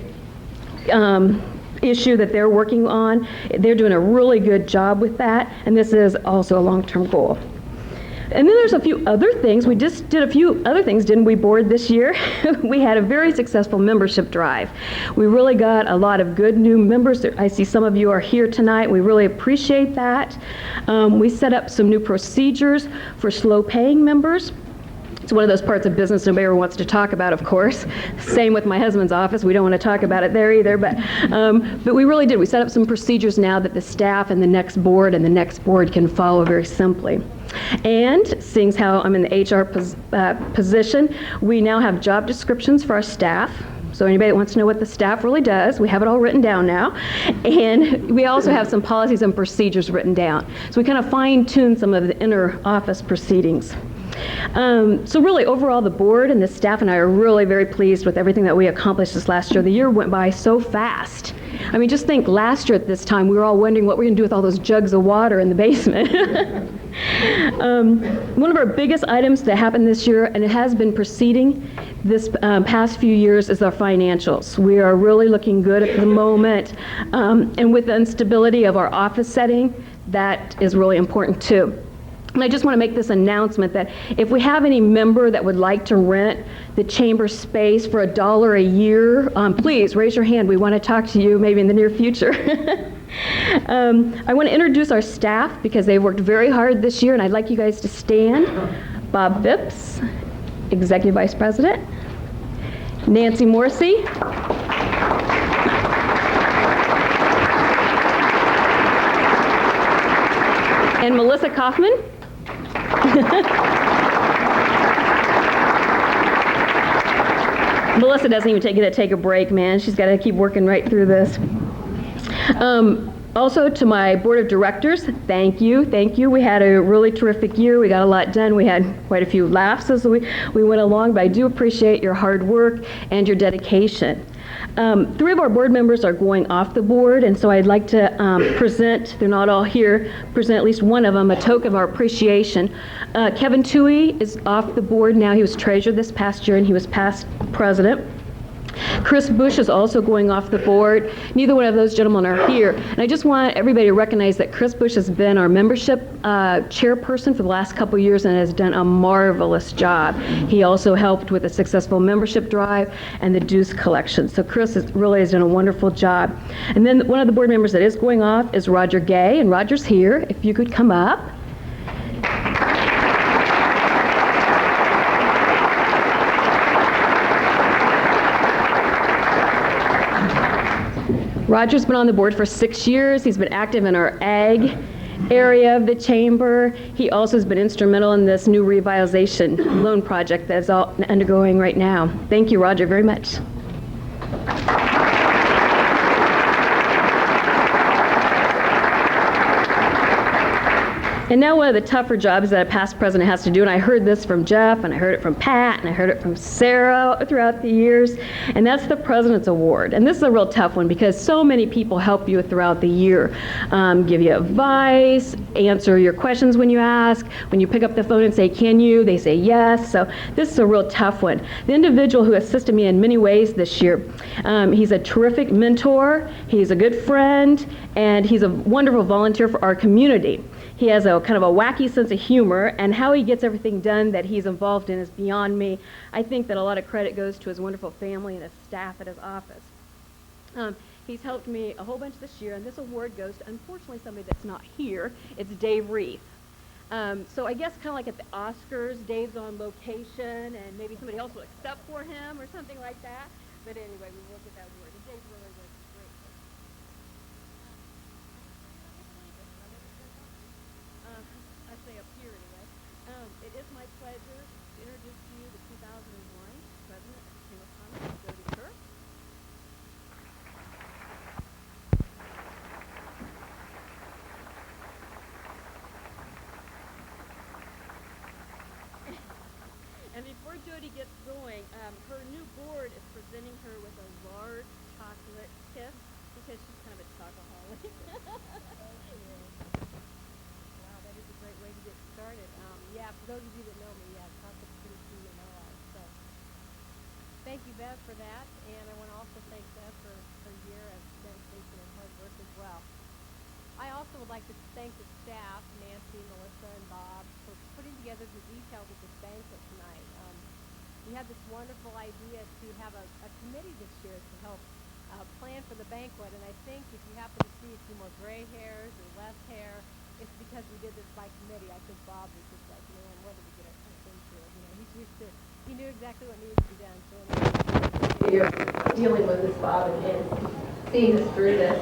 J: issue that they're working on. They're doing a really good job with that, and this is also a long-term goal. And then there's a few other things. We just did a few other things, didn't we, board, this year? We had a very successful membership drive. We really got a lot of good new members. I see some of you are here tonight. We really appreciate that. We set up some new procedures for slow-paying members. It's one of those parts of business nobody ever wants to talk about, of course. Same with my husband's office. We don't want to talk about it there either. But we really did. We set up some procedures now that the staff and the next board can follow very simply. And seeing as how I'm in the HR position, we now have job descriptions for our staff. So anybody that wants to know what the staff really does, we have it all written down now. And we also have some policies and procedures written down. So we kind of fine-tune some of the inner office proceedings. So really, overall, the board and the staff and I are really very pleased with everything that we accomplished this last year. The year went by so fast. I mean, just think last year at this time, we were all wondering what we're going to do with all those jugs of water in the basement. One of our biggest items that happened this year, and it has been preceding this past few years, is our financials. We are really looking good at the moment, and with the instability of our office setting, that is really important too. And I just want to make this announcement that if we have any member that would like to rent the chamber space for $1 a year, please raise your hand. We want to talk to you maybe in the near future. I want to introduce our staff because they worked very hard this year, and I'd like you guys to stand. Bob Phipps, Executive Vice President. Nancy Morrissey. And Melissa Kaufman. Melissa doesn't even get to take a break, man. She's got to keep working right through this. Also to my board of directors, thank you. We had a really terrific year. We got a lot done. We had quite a few laughs as we went along, but I do appreciate your hard work and your dedication. 3 of our board members are going off the board, and so I'd like to present, they're not all here, present at least one of them, a token of our appreciation. Kevin Toohey is off the board now. He was treasurer this past year, and he was past president. Chris Bush is also going off the board. Neither one of those gentlemen are here. And I just want everybody to recognize that Chris Bush has been our membership chairperson for the last couple years and has done a marvelous job. He also helped with a successful membership drive and the dues collection. So Chris really has done a wonderful job. And then one of the board members that is going off is Roger Gay, and Roger's here. If you could come up. Roger's been on the board for 6 years. He's been active in our ag area of the chamber. He also has been instrumental in this new revitalization loan project that's all undergoing right now. Thank you, Roger, very much. And now one of the tougher jobs that a past president has to do, and I heard this from Jeff, and I heard it from Pat, and I heard it from Sarah throughout the years, and that's the President's Award. And this is a real tough one because so many people help you throughout the year, give you advice, answer your questions when you ask. When you pick up the phone and say, can you? They say yes. So this is a real tough one. The individual who assisted me in many ways this year, he's a terrific mentor, he's a good friend, and he's a wonderful volunteer for our community. He has a kind of a wacky sense of humor, and how he gets everything done that he's involved in is beyond me. I think that a lot of credit goes to his wonderful family and his staff at his office. He's helped me a whole bunch this year, and this award goes to, unfortunately, somebody that's not here. It's Dave Rieff. So I guess kind of like at the Oscars, Dave's on location, and maybe somebody else will accept for him or something like that. But anyway, we will get that award. And Dave really was great. I say up here anyway. It is my pleasure to introduce to you the 2001 President of the Chamber of Commerce, Jody Kerr. And before Jody gets going, her new board is presenting her with a large chocolate kiss because she's kind of a chocoholic. Wow, that is a great way to get started. Yeah, for those of you that know me, yeah, chocolate's pretty key in my life. So, thank you, Bev, for that, and I want to also thank Bev for her year of dedication and hard work as well. I also would like to thank the staff, Nancy, Melissa, and Bob, for putting together the details of this banquet tonight. We had this wonderful idea to have a committee this year to help plan for the banquet, and I think if you happen to see a few more gray hairs or less hair, it's because we did this by committee. I think Bob was just like, man, what did we get ourselves into? You know, he's used to, he knew exactly what needed to be done. So you're dealing with this, Bob, and seeing us through this.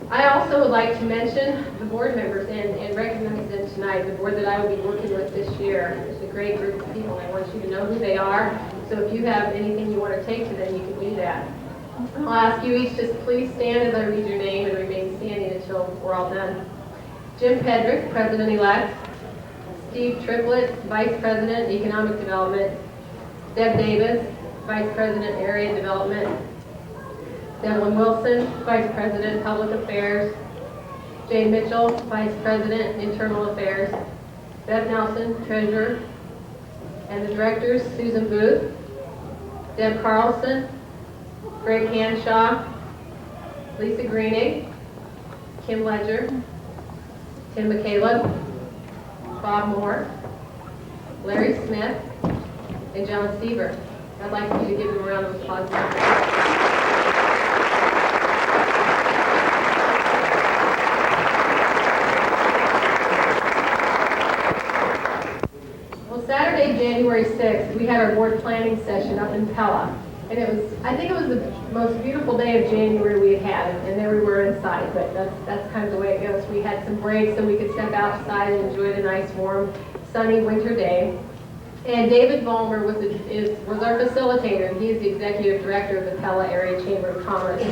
J: I also would like to mention the board members and recognize them tonight, the board that I will be working with this year. It's a great group of people. I want you to know who they are. So if you have anything you want to take to them, you can do that. I'll ask you each just please stand as I read your name and remain standing until we're all done. Jim Pedrick, President-elect.
K: Steve Triplett, Vice President, Economic Development. Deb Davis, Vice President, Area Development. Devlin Wilson, Vice President, Public Affairs. Jane Mitchell, Vice President, Internal Affairs. Bev Nelson, Treasurer. And the Directors, Susan Booth, Deb Carlson, Greg Hanshaw, Lisa Greening, Kim Ledger, Tim McCaleb, Bob Moore, Larry Smith, and John Seaver. I'd like you to give them a round of applause. Well, Saturday, January 6th, we had our board planning session up in Pella. And I think it was the most beautiful day of January we had, and there we were inside, but that's kind of the way it goes. We had some breaks so we could step outside and enjoy the nice, warm, sunny winter day. And David Vollmer was our facilitator, and he is the executive director of the Pella Area Chamber of Commerce.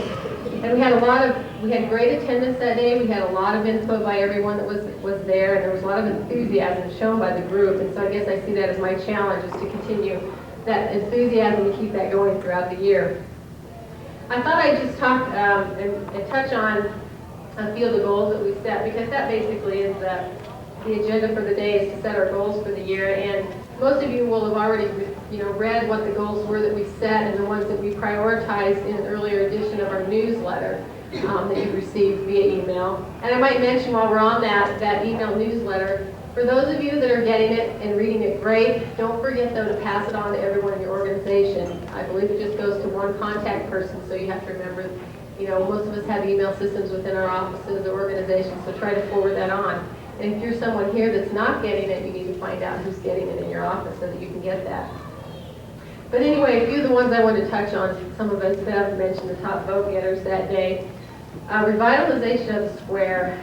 K: And we had great attendance that day. We had a lot of input by everyone that was there, and there was a lot of enthusiasm shown by the group. And so I guess I see that as my challenge, is to continue that enthusiasm and keep that going throughout the year. I thought I'd just talk and touch on a few of the goals that we set, because that basically is the agenda for the day, is to set our goals for the year. And most of you will have already read what the goals were that we set and the ones that we prioritized in an earlier edition of our newsletter that you received via email. And I might mention while we're on that email newsletter, for those of you that are getting it and reading it, great. Don't forget, though, to pass it on to everyone in your organization. I believe it just goes to one contact person, so you have to remember, most of us have email systems within our offices or organizations, so try to forward that on. And if you're someone here that's not getting it, you need to find out who's getting it in your office so that you can get that. But anyway, a few of the ones I want to touch on, some of us have mentioned the top vote getters that day. Revitalization of the square.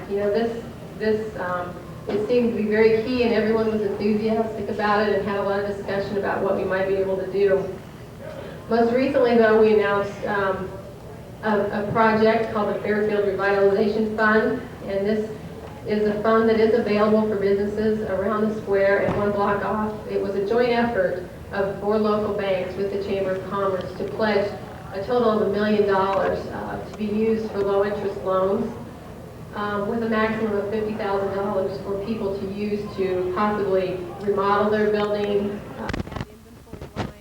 K: It seemed to be very key, and everyone was enthusiastic about it and had a lot of discussion about what we might be able to do. Most recently, though, we announced a project called the Fairfield Revitalization Fund, and this is a fund that is available for businesses around the square and one block off. It was a joint effort of 4 local banks with the Chamber of Commerce to pledge a total of $1 million to be used for low-interest loans, with a maximum of $50,000 for people to use to possibly remodel their building, add inventory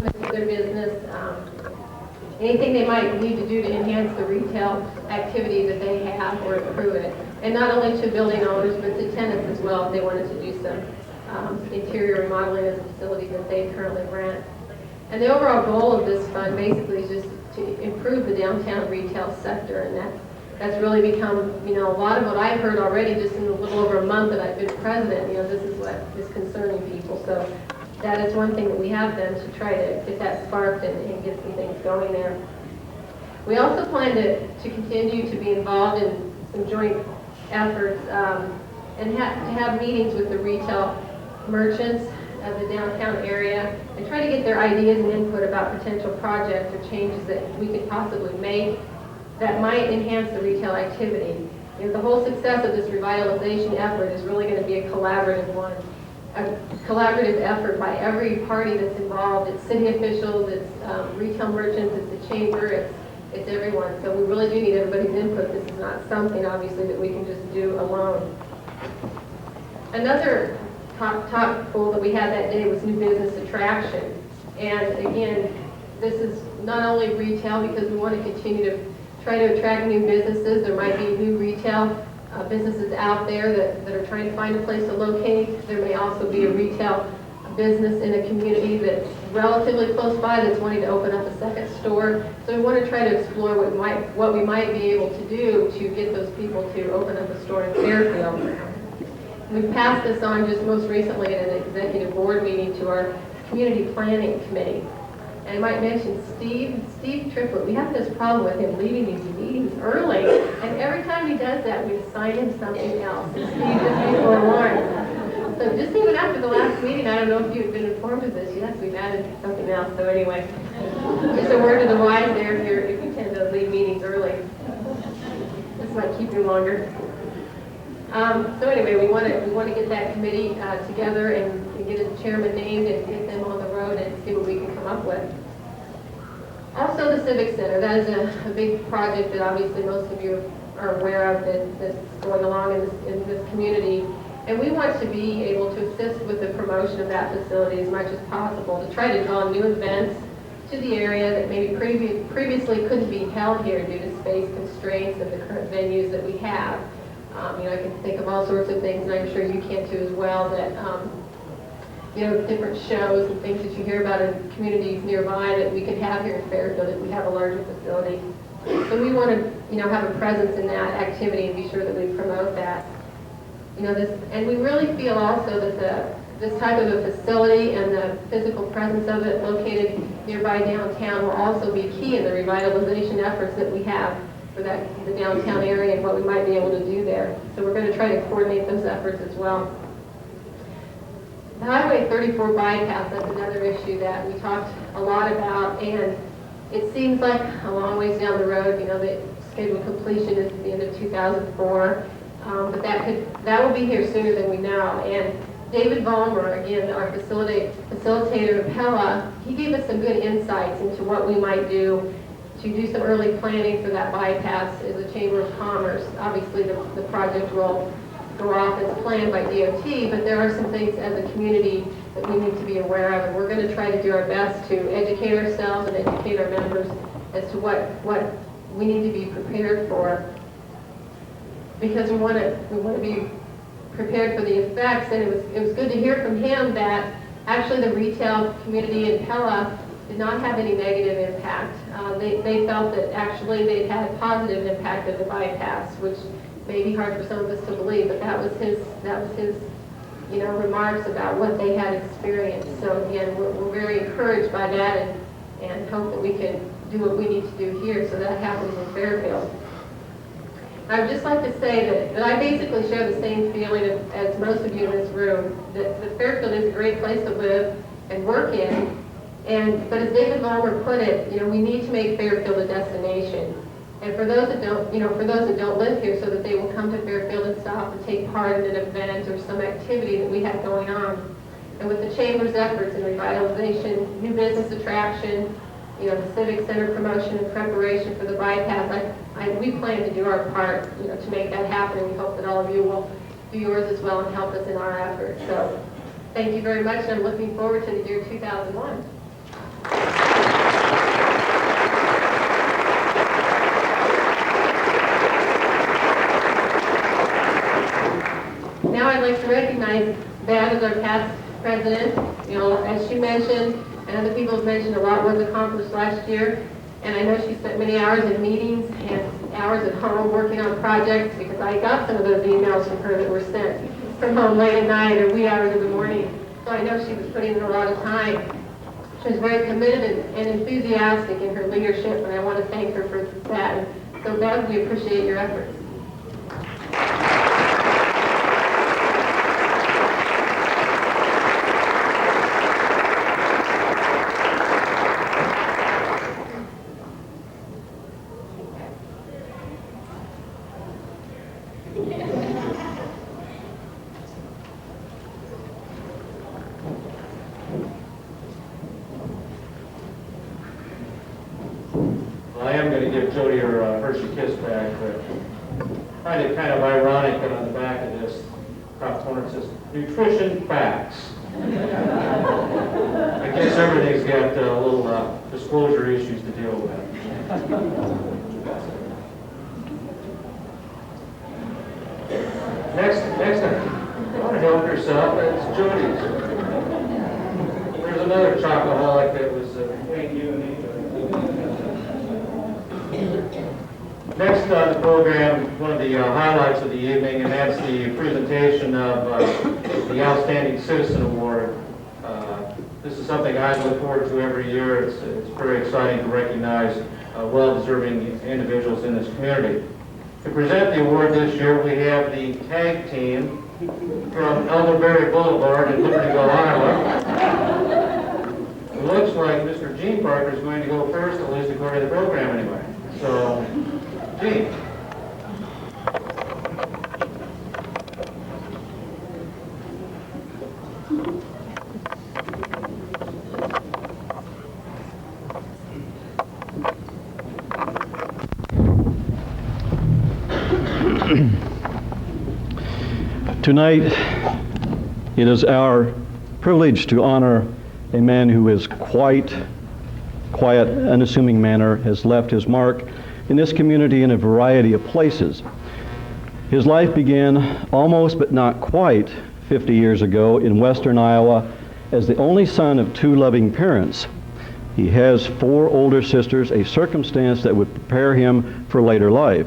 K: lines, to their business, anything they might need to do to enhance the retail activity that they have or improve it. And not only to building owners, but to tenants as well, if they wanted to do some interior remodeling of the facility that they currently rent. And the overall goal of this fund basically is just to improve the downtown retail sector, and that's really become, a lot of what I've heard already just in a little over a month that I've been president. This is what is concerning people. So that is one thing that we have done to try to get that sparked and get some things going there. We also plan to continue to be involved in some joint efforts and to have meetings with the retail merchants of the downtown area and try to get their ideas and input about potential projects or changes that we could possibly make that might enhance the retail activity. The whole success of this revitalization effort is really going to be a collaborative one. A collaborative effort by every party that's involved. It's city officials, it's retail merchants, it's the chamber, it's everyone. So we really do need everybody's input. This is not something, obviously, that we can just do alone. Another top goal that we had that day was new business attraction. And again, this is not only retail, because we want to continue to try to attract new businesses. There might be new retail businesses out there that are trying to find a place to locate. There may also be a retail business in a community that's relatively close by that's wanting to open up a second store. So we want to try to explore what we might be able to do to get those people to open up a store in Fairfield. We passed this on just most recently at an executive board meeting to our community planning committee. And I might mention Steve Triplett. We have this problem with him leaving these meetings early, and every time he does that, we assign him something else. And Steve, just be forewarned. So just even after the last meeting, I don't know if you had been informed of this. Yes, we've added something else. So anyway, just a word to the wise there if you tend to leave meetings early. This might keep you longer. So anyway, we want to get that committee together and get a chairman named and get them on the road and see what we can come up with. Also, the Civic Center. That is a big project that obviously most of you are aware of that's going along in this community. And we want to be able to assist with the promotion of that facility as much as possible to try to draw new events to the area that maybe previously couldn't be held here due to space constraints of the current venues that we have. I can think of all sorts of things, and I'm sure you can too as well, that different shows and things that you hear about in communities nearby that we could have here in Fairfield if we have a larger facility. So we want to, have a presence in that activity and be sure that we promote that. And we really feel also that this type of a facility and the physical presence of it located nearby downtown will also be key in the revitalization efforts that we have for the downtown area and what we might be able to do there. So we're going to try to coordinate those efforts as well. The Highway 34 bypass, that's another issue that we talked a lot about, and it seems like a long ways down the road. The scheduled completion is at the end of 2004, but that will be here sooner than we know. And David Vollmer, again, our facilitator of PELA, he gave us some good insights into what we might do to do some early planning for that bypass as a Chamber of Commerce. Obviously, the project will go off as planned by DOT, but there are some things as a community that we need to be aware of, and we're going to try to do our best to educate ourselves and educate our members as to what we need to be prepared for, because we want to be prepared for the effects. And it was good to hear from him that actually the retail community in Pella did not have any negative impact. They felt that actually they'd had a positive impact of the bypass, which may be hard for some of us to believe, but that was his remarks about what they had experienced. So again, we're very encouraged by that and hope that we can do what we need to do here so that happens in Fairfield. I would just like to say that I basically share the same feeling as most of you in this room, that Fairfield is a great place to live and work in, but as David Vollmer put it, we need to make Fairfield a destination. And for those that don't live here, so that they will come to Fairfield and stop and take part in an event or some activity that we have going on. And with the Chamber's efforts in revitalization, new business attraction, the Civic Center promotion and preparation for the bypass, we plan to do our part, to make that happen, and we hope that all of you will do yours as well and help us in our efforts. So thank you very much, and I'm looking forward to the year 2001. Now I'd like to recognize Bev as our past president. As she mentioned, and other people have mentioned, a lot was accomplished last year, and I know she spent many hours in meetings and hours at home working on projects, because I got some of those emails from her that were sent from home late at night or wee hours of the morning. So I know she was putting in a lot of time. She was very committed and enthusiastic in her leadership, and I want to thank her for that. And so Bev, we appreciate your efforts.
L: I am going to give Jody her Hershey Kiss back, but I find it kind of ironic that on the back of this top corner it says, Nutrition Facts. I guess everything's got little disclosure issues to deal with. Next time, want to help yourself, it's Jody's. There's another chocoholic that was between you and me. Next on the program, one of the highlights of the evening, and that's the presentation of the Outstanding Citizen Award. This is something I look forward to every year. It's very exciting to recognize well-deserving individuals in this community. To present the award this year, we have the tag team from Elderberry Boulevard in Libertyville, Iowa. It looks like Mr. Gene Parker is going to go first, at least according to the program anyway. So, Gene.
M: Tonight, it is our privilege to honor a man who is quiet, unassuming manner, has left his mark in this community in a variety of places. His life began almost but not quite 50 years ago in western Iowa as the only son of two loving parents. He has 4 older sisters, a circumstance that would prepare him for later life.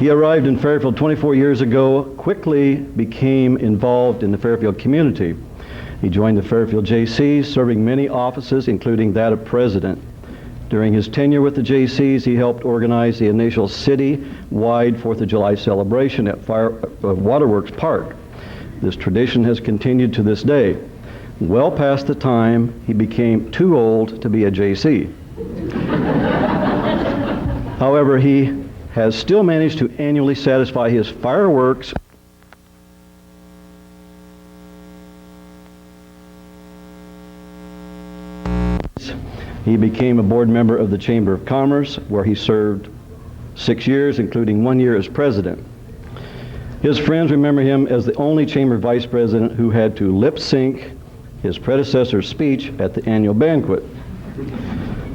M: He arrived in Fairfield 24 years ago, quickly became involved in the Fairfield community. He joined the Fairfield JCs, serving many offices, including that of president. During his tenure with the JCs, he helped organize the initial city-wide 4th of July celebration at Waterworks Park. This tradition has continued to this day, well past the time he became too old to be a JC. However, he has still managed to annually satisfy his fireworks He became a board member of the Chamber of Commerce, where he served 6 years, including 1 year as president. His friends remember him as the only chamber vice president who had to lip sync his predecessor's speech at the annual banquet.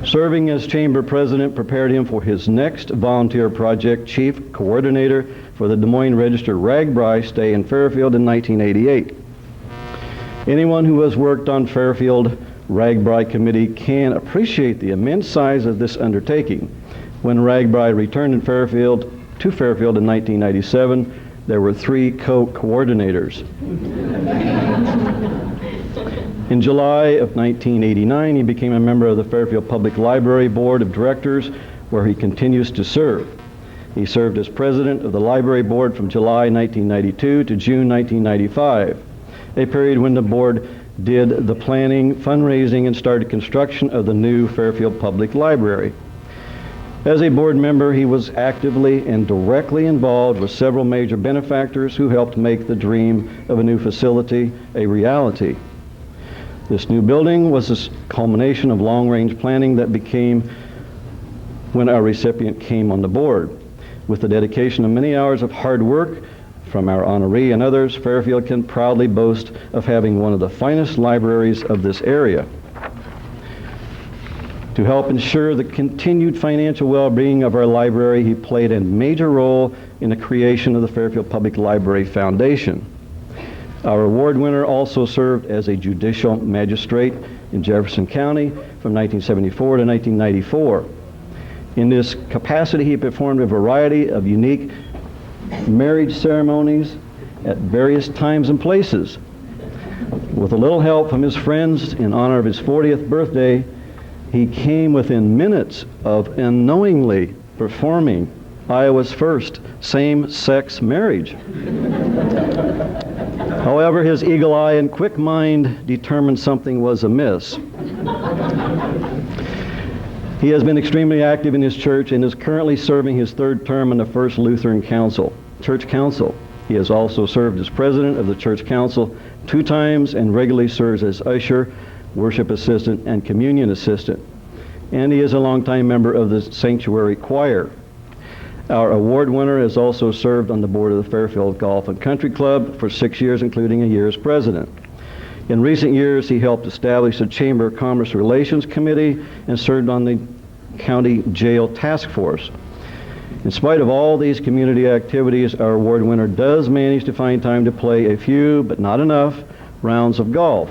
M: Serving as chamber president prepared him for his next volunteer project, chief coordinator for the Des Moines Register RAGBRAI stay in Fairfield in 1988. Anyone who has worked on Fairfield RAGBRAI committee can appreciate the immense size of this undertaking. When RAGBRAI returned to Fairfield in 1997, there were 3 co-coordinators. In July of 1989, he became a member of the Fairfield Public Library Board of Directors, where he continues to serve. He served as president of the Library Board from July 1992 to June 1995, a period when the board did the planning, fundraising, and started construction of the new Fairfield Public Library. As a board member, he was actively and directly involved with several major benefactors who helped make the dream of a new facility a reality. This new building was a culmination of long-range planning that became when our recipient came on the board. With the dedication of many hours of hard work from our honoree and others, Fairfield can proudly boast of having one of the finest libraries of this area. To help ensure the continued financial well-being of our library, he played a major role in the creation of the Fairfield Public Library Foundation. Our award winner also served as a judicial magistrate in Jefferson County from 1974 to 1994. In this capacity, he performed a variety of unique marriage ceremonies at various times and places. With a little help from his friends in honor of his 40th birthday, he came within minutes of unknowingly performing Iowa's first same-sex marriage. However, his eagle eye and quick mind determined something was amiss. He has been extremely active in his church and is currently serving his 3rd term in the First Lutheran Church Council. He has also served as president of the Church Council 2 times and regularly serves as usher, worship assistant, and communion assistant. And he is a longtime member of the Sanctuary Choir. Our award winner has also served on the board of the Fairfield Golf and Country Club for 6 years, including a year as president. In recent years, he helped establish the Chamber of Commerce Relations Committee and served on the County Jail Task Force. In spite of all these community activities, our award winner does manage to find time to play a few, but not enough, rounds of golf,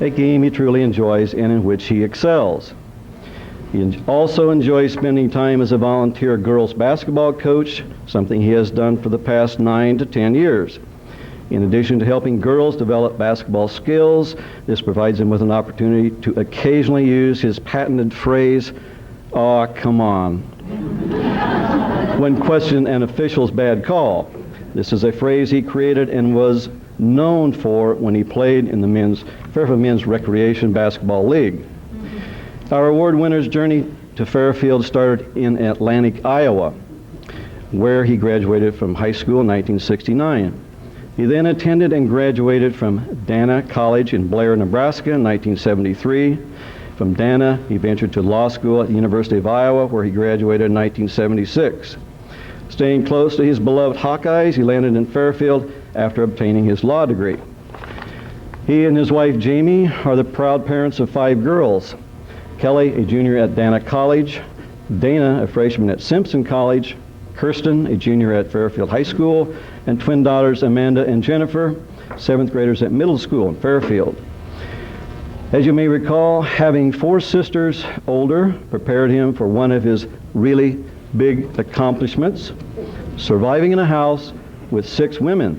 M: a game he truly enjoys and in which he excels. He also enjoys spending time as a volunteer girls basketball coach, something he has done for the past 9 to 10 years. In addition to helping girls develop basketball skills, this provides him with an opportunity to occasionally use his patented phrase, "Aw, come on," when questioning an official's bad call. This is a phrase he created and was known for when he played in the Fairfield Men's Recreation Basketball League. Our award winner's journey to Fairfield started in Atlantic, Iowa, where he graduated from high school in 1969. He then attended and graduated from Dana College in Blair, Nebraska in 1973. From Dana, he ventured to law school at the University of Iowa, where he graduated in 1976. Staying close to his beloved Hawkeyes, he landed in Fairfield after obtaining his law degree. He and his wife Jamie are the proud parents of 5 girls. Kelly, a junior at Dana College, Dana, a freshman at Simpson College, Kirsten, a junior at Fairfield High School, and twin daughters Amanda and Jennifer, 7th graders at middle school in Fairfield. As you may recall, having 4 sisters older prepared him for one of his really big accomplishments, surviving in a house with 6 women.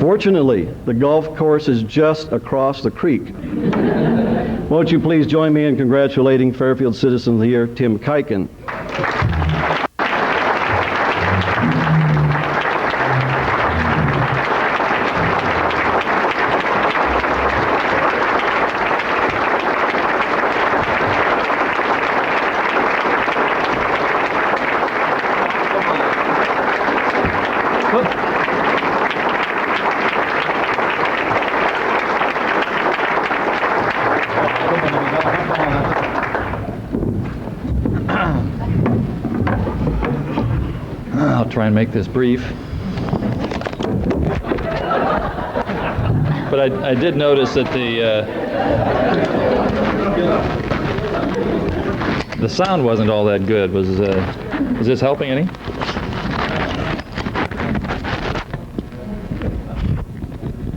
M: Fortunately, the golf course is just across the creek. Won't you please join me in congratulating Fairfield Citizen of the Year, Tim Kiken.
N: I'll try and make this brief. But I did notice that the sound wasn't all that good. Was this helping any?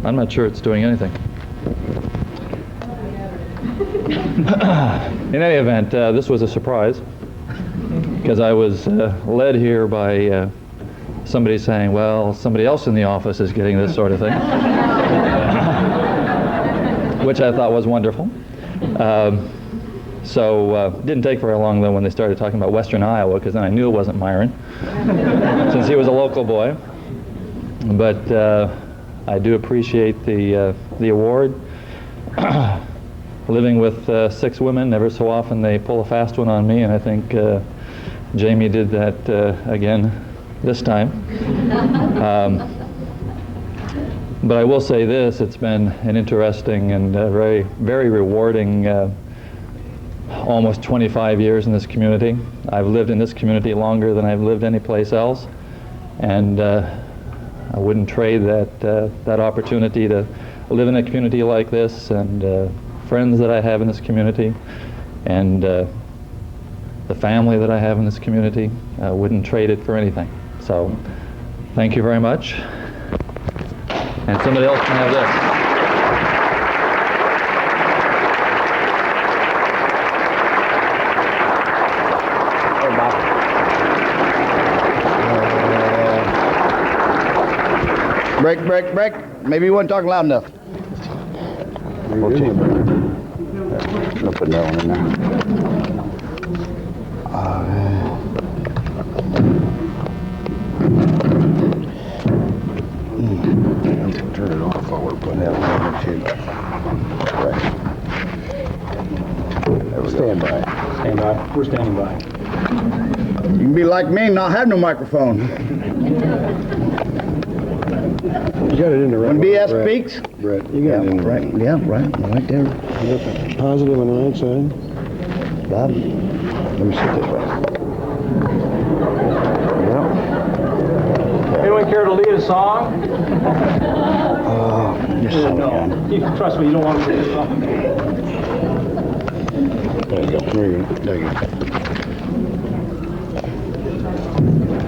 N: I'm not sure it's doing anything. In any event, this was a surprise, because I was led here by somebody saying, well, somebody else in the office is getting this sort of thing, which I thought was wonderful. So it didn't take very long, though, when they started talking about Western Iowa, because then I knew it wasn't Myron, since he was a local boy. But I do appreciate the award. Living with 6 women, never so often they pull a fast one on me, and I think Jamie did that again this time. But I will say this, it's been an interesting and very, very rewarding almost 25 years in this community. I've lived in this community longer than I've lived any place else, and I wouldn't trade that opportunity to live in a community like this, and friends that I have in this community, and the family that I have in this community. I wouldn't trade it for anything. So thank you very much. And somebody else can have this.
O: Break. Maybe you weren't talking loud enough. Okay. I'll put that one in there. Turn it off while we're putting that one in too. Right. There we Stand by. Stand by. We're standing by. You can be like me and not have no microphone. You got it in the right. When BS Brett. Speaks, Brett, you got it in the right. Yeah, right there. Positive on the right side. Bob, let me sit this way. Yeah.
A: Anyone care to lead a song?
O: Yes, no.
A: You can trust me. You don't want to lead a song.
O: There you go. There you go.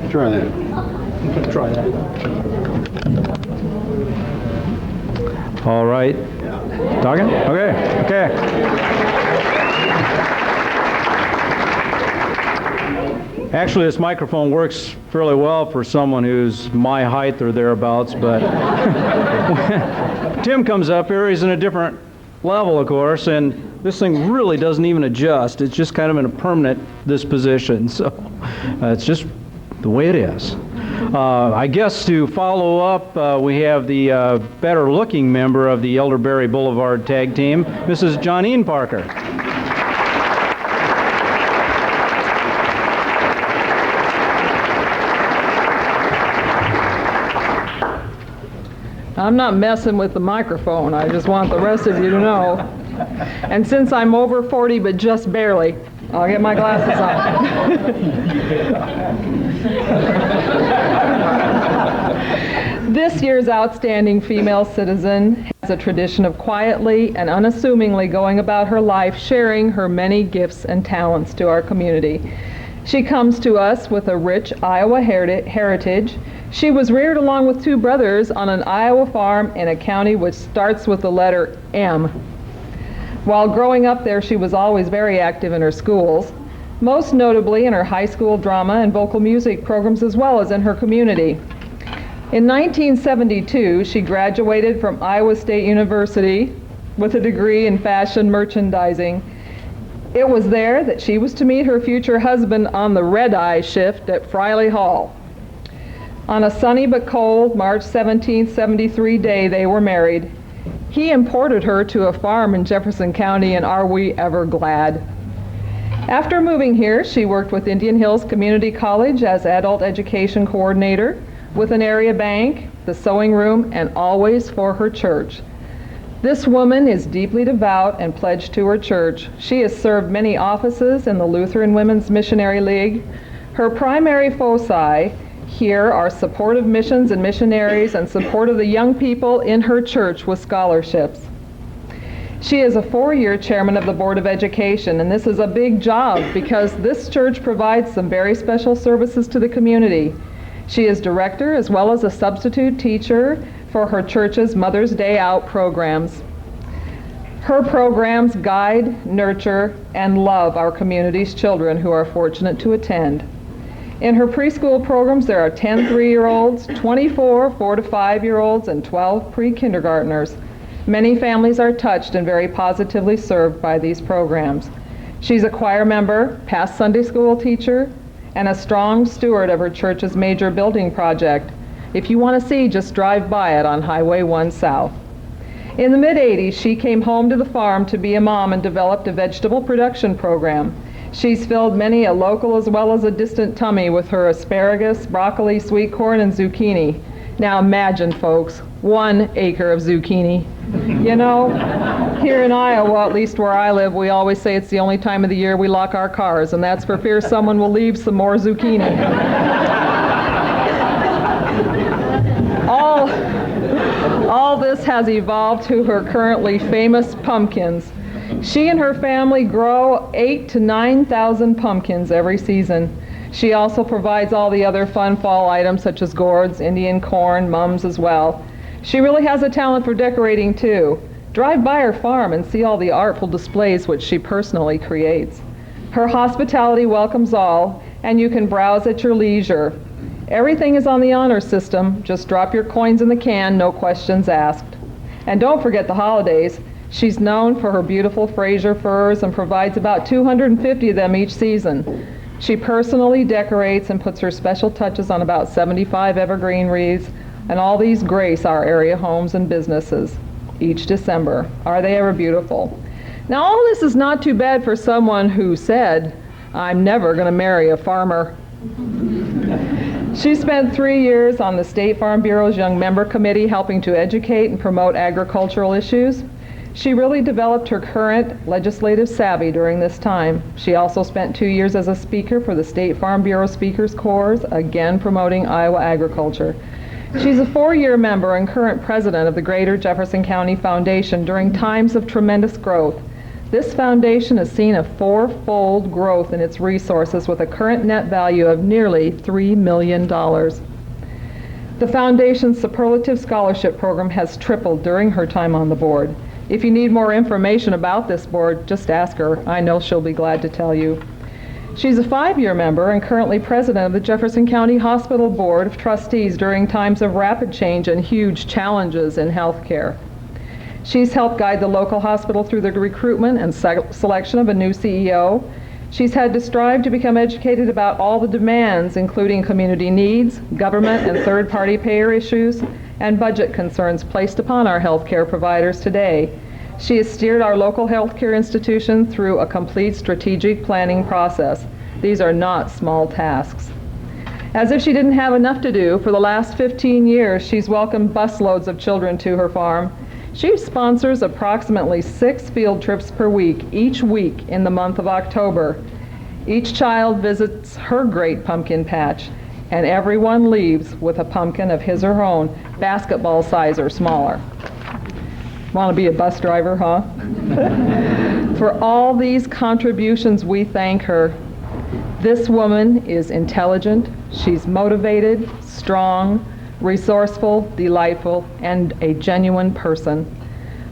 O: Try that.
A: Try that. All right. Talking? Okay. Actually, this microphone works fairly well for someone who's my height or thereabouts, but when Tim comes up here, he's in a different level, of course, and this thing really doesn't even adjust. It's just kind of in a permanent disposition, so it's just the way it is. I guess to follow up, we have the better-looking member of the Elderberry Boulevard tag team, Mrs. Johnine Parker.
P: I'm not messing with the microphone. I just want the rest of you to know. And since I'm over 40, but just barely, I'll get my glasses on. This year's Outstanding Female Citizen has a tradition of quietly and unassumingly going about her life, sharing her many gifts and talents to our community. She comes to us with a rich Iowa heritage. She was reared along with two brothers on an Iowa farm in a county which starts with the letter M. While growing up there, she was always very active in her schools, most notably in her high school drama and vocal music programs, as well as in her community. In 1972, she graduated from Iowa State University with a degree in fashion merchandising. It was there that she was to meet her future husband on the red-eye shift at Friley Hall. On a sunny but cold March 17, 1973 day, they were married. He imported her to a farm in Jefferson County, and are we ever glad. After moving here, she worked with Indian Hills Community College as adult education coordinator, with an area bank, the sewing room, and always for her church. This woman is deeply devout and pledged to her church. She has served many offices in the Lutheran Women's Missionary League. Her primary foci here are support of missions and missionaries and support of the young people in her church with scholarships. She is a 4-year chairman of the Board of Education, and this is a big job because this church provides some very special services to the community. She is director as well as a substitute teacher for her church's Mother's Day Out programs. Her programs guide, nurture, and love our community's children who are fortunate to attend. In her preschool programs, there are 10 3-year-olds, 24 4 to 5-year-olds, and 12 pre-kindergartners. Many families are touched and very positively served by these programs. She's a choir member, past Sunday school teacher, and a strong steward of her church's major building project. If you want to see, just drive by it on Highway 1 South. In the mid-'80s, she came home to the farm to be a mom and developed a vegetable production program. She's filled many a local as well as a distant tummy with her asparagus, broccoli, sweet corn, and zucchini. Now imagine, folks, 1 acre of zucchini. You know, here in Iowa, at least where I live, we always say it's the only time of the year we lock our cars, and that's for fear someone will leave some more zucchini. All this has evolved to her currently famous pumpkins. She and her family grow 8,000 to 9,000 pumpkins every season. She also provides all the other fun fall items such as gourds, Indian corn, mums as well. She really has a talent for decorating too. Drive by her farm and see all the artful displays which she personally creates. Her hospitality welcomes all, and you can browse at your leisure. Everything is on the honor system. Just drop your coins in the can, no questions asked. And don't forget the holidays. She's known for her beautiful Fraser furs and provides about 250 of them each season. She personally decorates and puts her special touches on about 75 evergreen wreaths, and all these grace our area homes and businesses each December. Are they ever beautiful? Now, all this is not too bad for someone who said, "I'm never going to marry a farmer." She spent 3 years on the State Farm Bureau's Young Member Committee helping to educate and promote agricultural issues. She really developed her current legislative savvy during this time. She also spent 2 years as a speaker for the State Farm Bureau Speakers Corps, again promoting Iowa agriculture. She's a 4-year member and current president of the Greater Jefferson County Foundation during times of tremendous growth. This foundation has seen a 4-fold growth in its resources with a current net value of nearly $3 million. The foundation's superlative scholarship program has tripled during her time on the board. If you need more information about this board, just ask her. I know she'll be glad to tell you. She's a 5-year member and currently president of the Jefferson County Hospital Board of Trustees during times of rapid change and huge challenges in health care. She's helped guide the local hospital through the recruitment and selection of a new CEO. She's had to strive to become educated about all the demands, including community needs, government and third-party payer issues, and budget concerns placed upon our healthcare providers today. She has steered our local healthcare institution through a complete strategic planning process. These are not small tasks. As if she didn't have enough to do, for the last 15 years, she's welcomed busloads of children to her farm. She sponsors approximately 6 field trips per week, each week in the month of October. Each child visits her great pumpkin patch, and everyone leaves with a pumpkin of his or her own, basketball size or smaller. Want to be a bus driver, huh? For all these contributions, we thank her. This woman is intelligent, she's motivated, strong, resourceful, delightful, and a genuine person.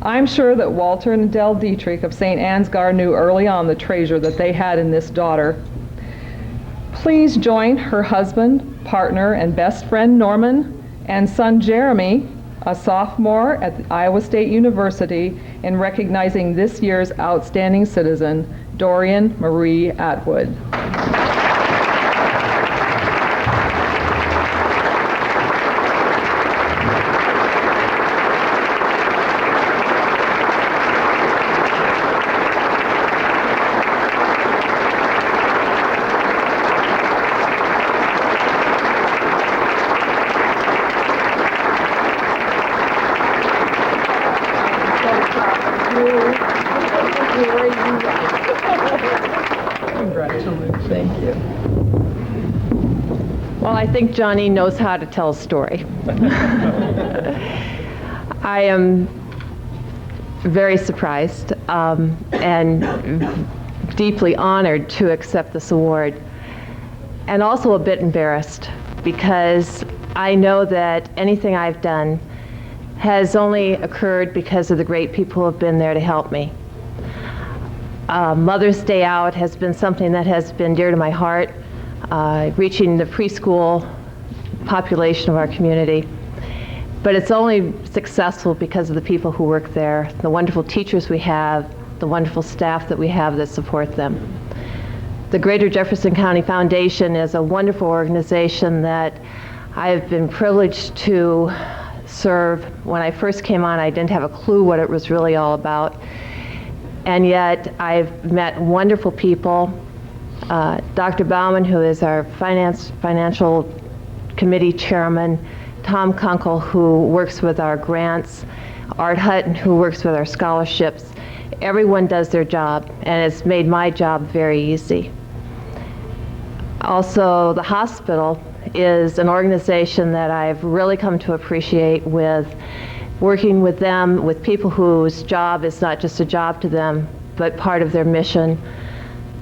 P: I'm sure that Walter and Adele Dietrich of St. Ansgar knew early on the treasure that they had in this daughter. Please join her husband, partner, and best friend Norman and son Jeremy, a sophomore at Iowa State University, in recognizing this year's outstanding citizen, Dorian Marie Atwood.
Q: Well, I think Johnny knows how to tell a story. I am very surprised and deeply honored to accept this award, and also a bit embarrassed because I know that anything I've done has only occurred because of the great people who have been there to help me. Mother's Day Out has been something that has been dear to my heart, reaching the preschool population of our community. But it's only successful because of the people who work there, the wonderful teachers we have, the wonderful staff that we have that support them. The Greater Jefferson County Foundation is a wonderful organization that I've been privileged to serve. When I first came on, I didn't have a clue what it was really all about. And yet I've met wonderful people. Dr. Bauman, who is our financial committee chairman, Tom Kunkel, who works with our grants, Art Hutton, who works with our scholarships. Everyone does their job, and it's made my job very easy. Also, the hospital is an organization that I've really come to appreciate, with working with them, with people whose job is not just a job to them, but part of their mission,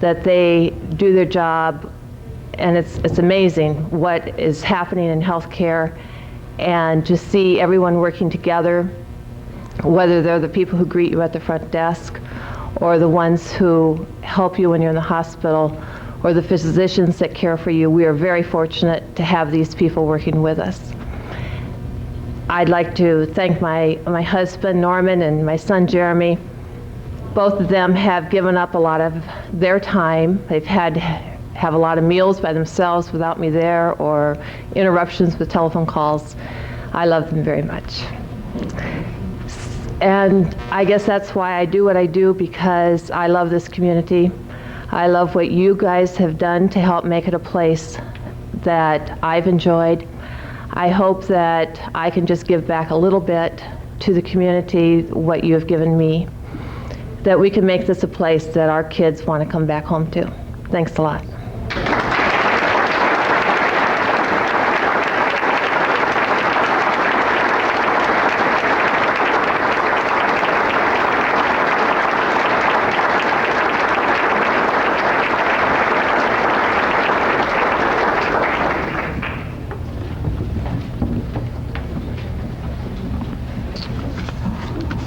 Q: that they do their job, and it's amazing what is happening in healthcare, and to see everyone working together, whether they're the people who greet you at the front desk, or the ones who help you when you're in the hospital, or the physicians that care for you. We are very fortunate to have these people working with us. I'd like to thank my husband, Norman, and my son, Jeremy. Both of them have given up a lot of their time. They've had to have a lot of meals by themselves without me there, or interruptions with telephone calls. I love them very much. And I guess that's why I do what I do, because I love this community. I love what you guys have done to help make it a place that I've enjoyed. I hope that I can just give back a little bit to the community, what you have given me, that we can make this a place that our kids want to come back home to. Thanks a lot.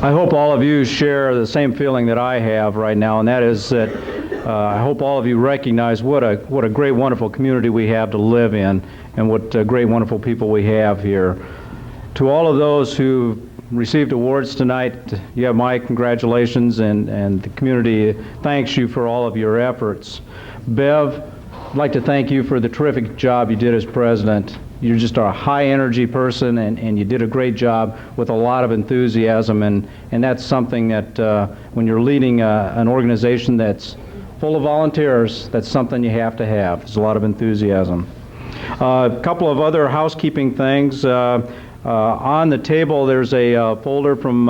A: I hope all of you share the same feeling that I have right now, and that is that I hope all of you recognize what a great, wonderful community we have to live in, and what great, wonderful people we have here. To all of those who received awards tonight, you have my congratulations, and the community thanks you for all of your efforts. Bev, I'd like to thank you for the terrific job you did as president. You're just a high-energy person, and you did a great job with a lot of enthusiasm, and that's something that when you're leading an organization that's full of volunteers, that's something you have to have. There's a lot of enthusiasm. A couple of other housekeeping things. On the table, there's a folder from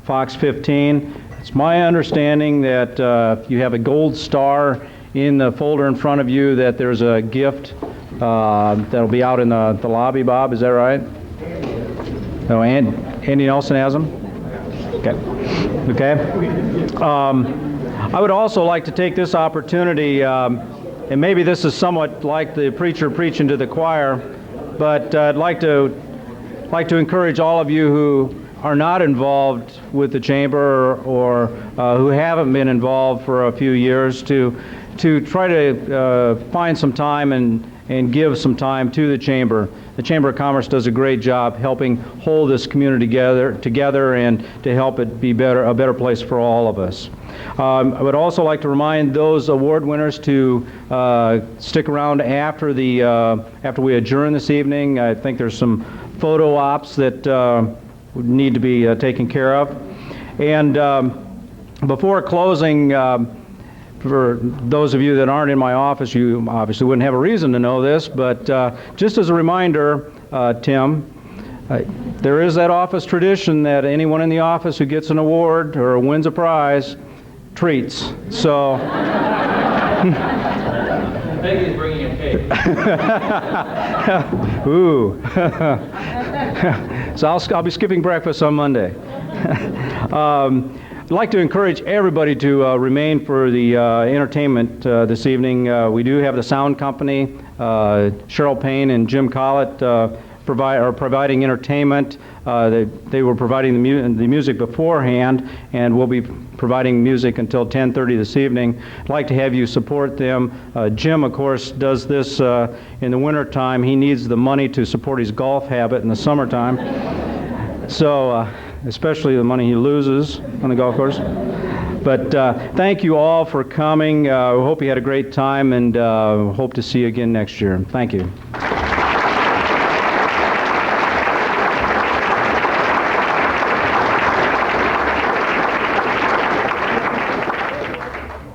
A: Fox 15. It's my understanding that you have a gold star in the folder in front of you that there's a gift that'll be out in the lobby, Bob, is that right? No, Andy Nelson has them? Okay. I would also like to take this opportunity, and maybe this is somewhat like the preacher preaching to the choir, but I'd like to encourage all of you who are not involved with the chamber or who haven't been involved for a few years to try to find some time and give some time to the chamber. The Chamber of Commerce does a great job helping hold this community together and to help it be a better place for all of us. I would also like to remind those award winners to stick around after we adjourn this evening. I think there's some photo ops that need to be taken care of. And before closing, for those of you that aren't in my office, you obviously wouldn't have a reason to know this, but just as a reminder, Tim, there is that office tradition that anyone in the office who gets an award or wins a prize treats. So
N: Peggy's bringing a cake.
A: Ooh. So I'll be skipping breakfast on Monday. I'd like to encourage everybody to remain for the entertainment this evening. We do have the sound company. Cheryl Payne and Jim Collett are providing entertainment. They were providing the music beforehand, and will be providing music until 10:30 this evening. I'd like to have you support them. Jim, of course, does this in the wintertime. He needs the money to support his golf habit in the summertime. So, especially the money he loses on the golf course. But thank you all for coming. We hope you had a great time, and hope to see you again next year. Thank you.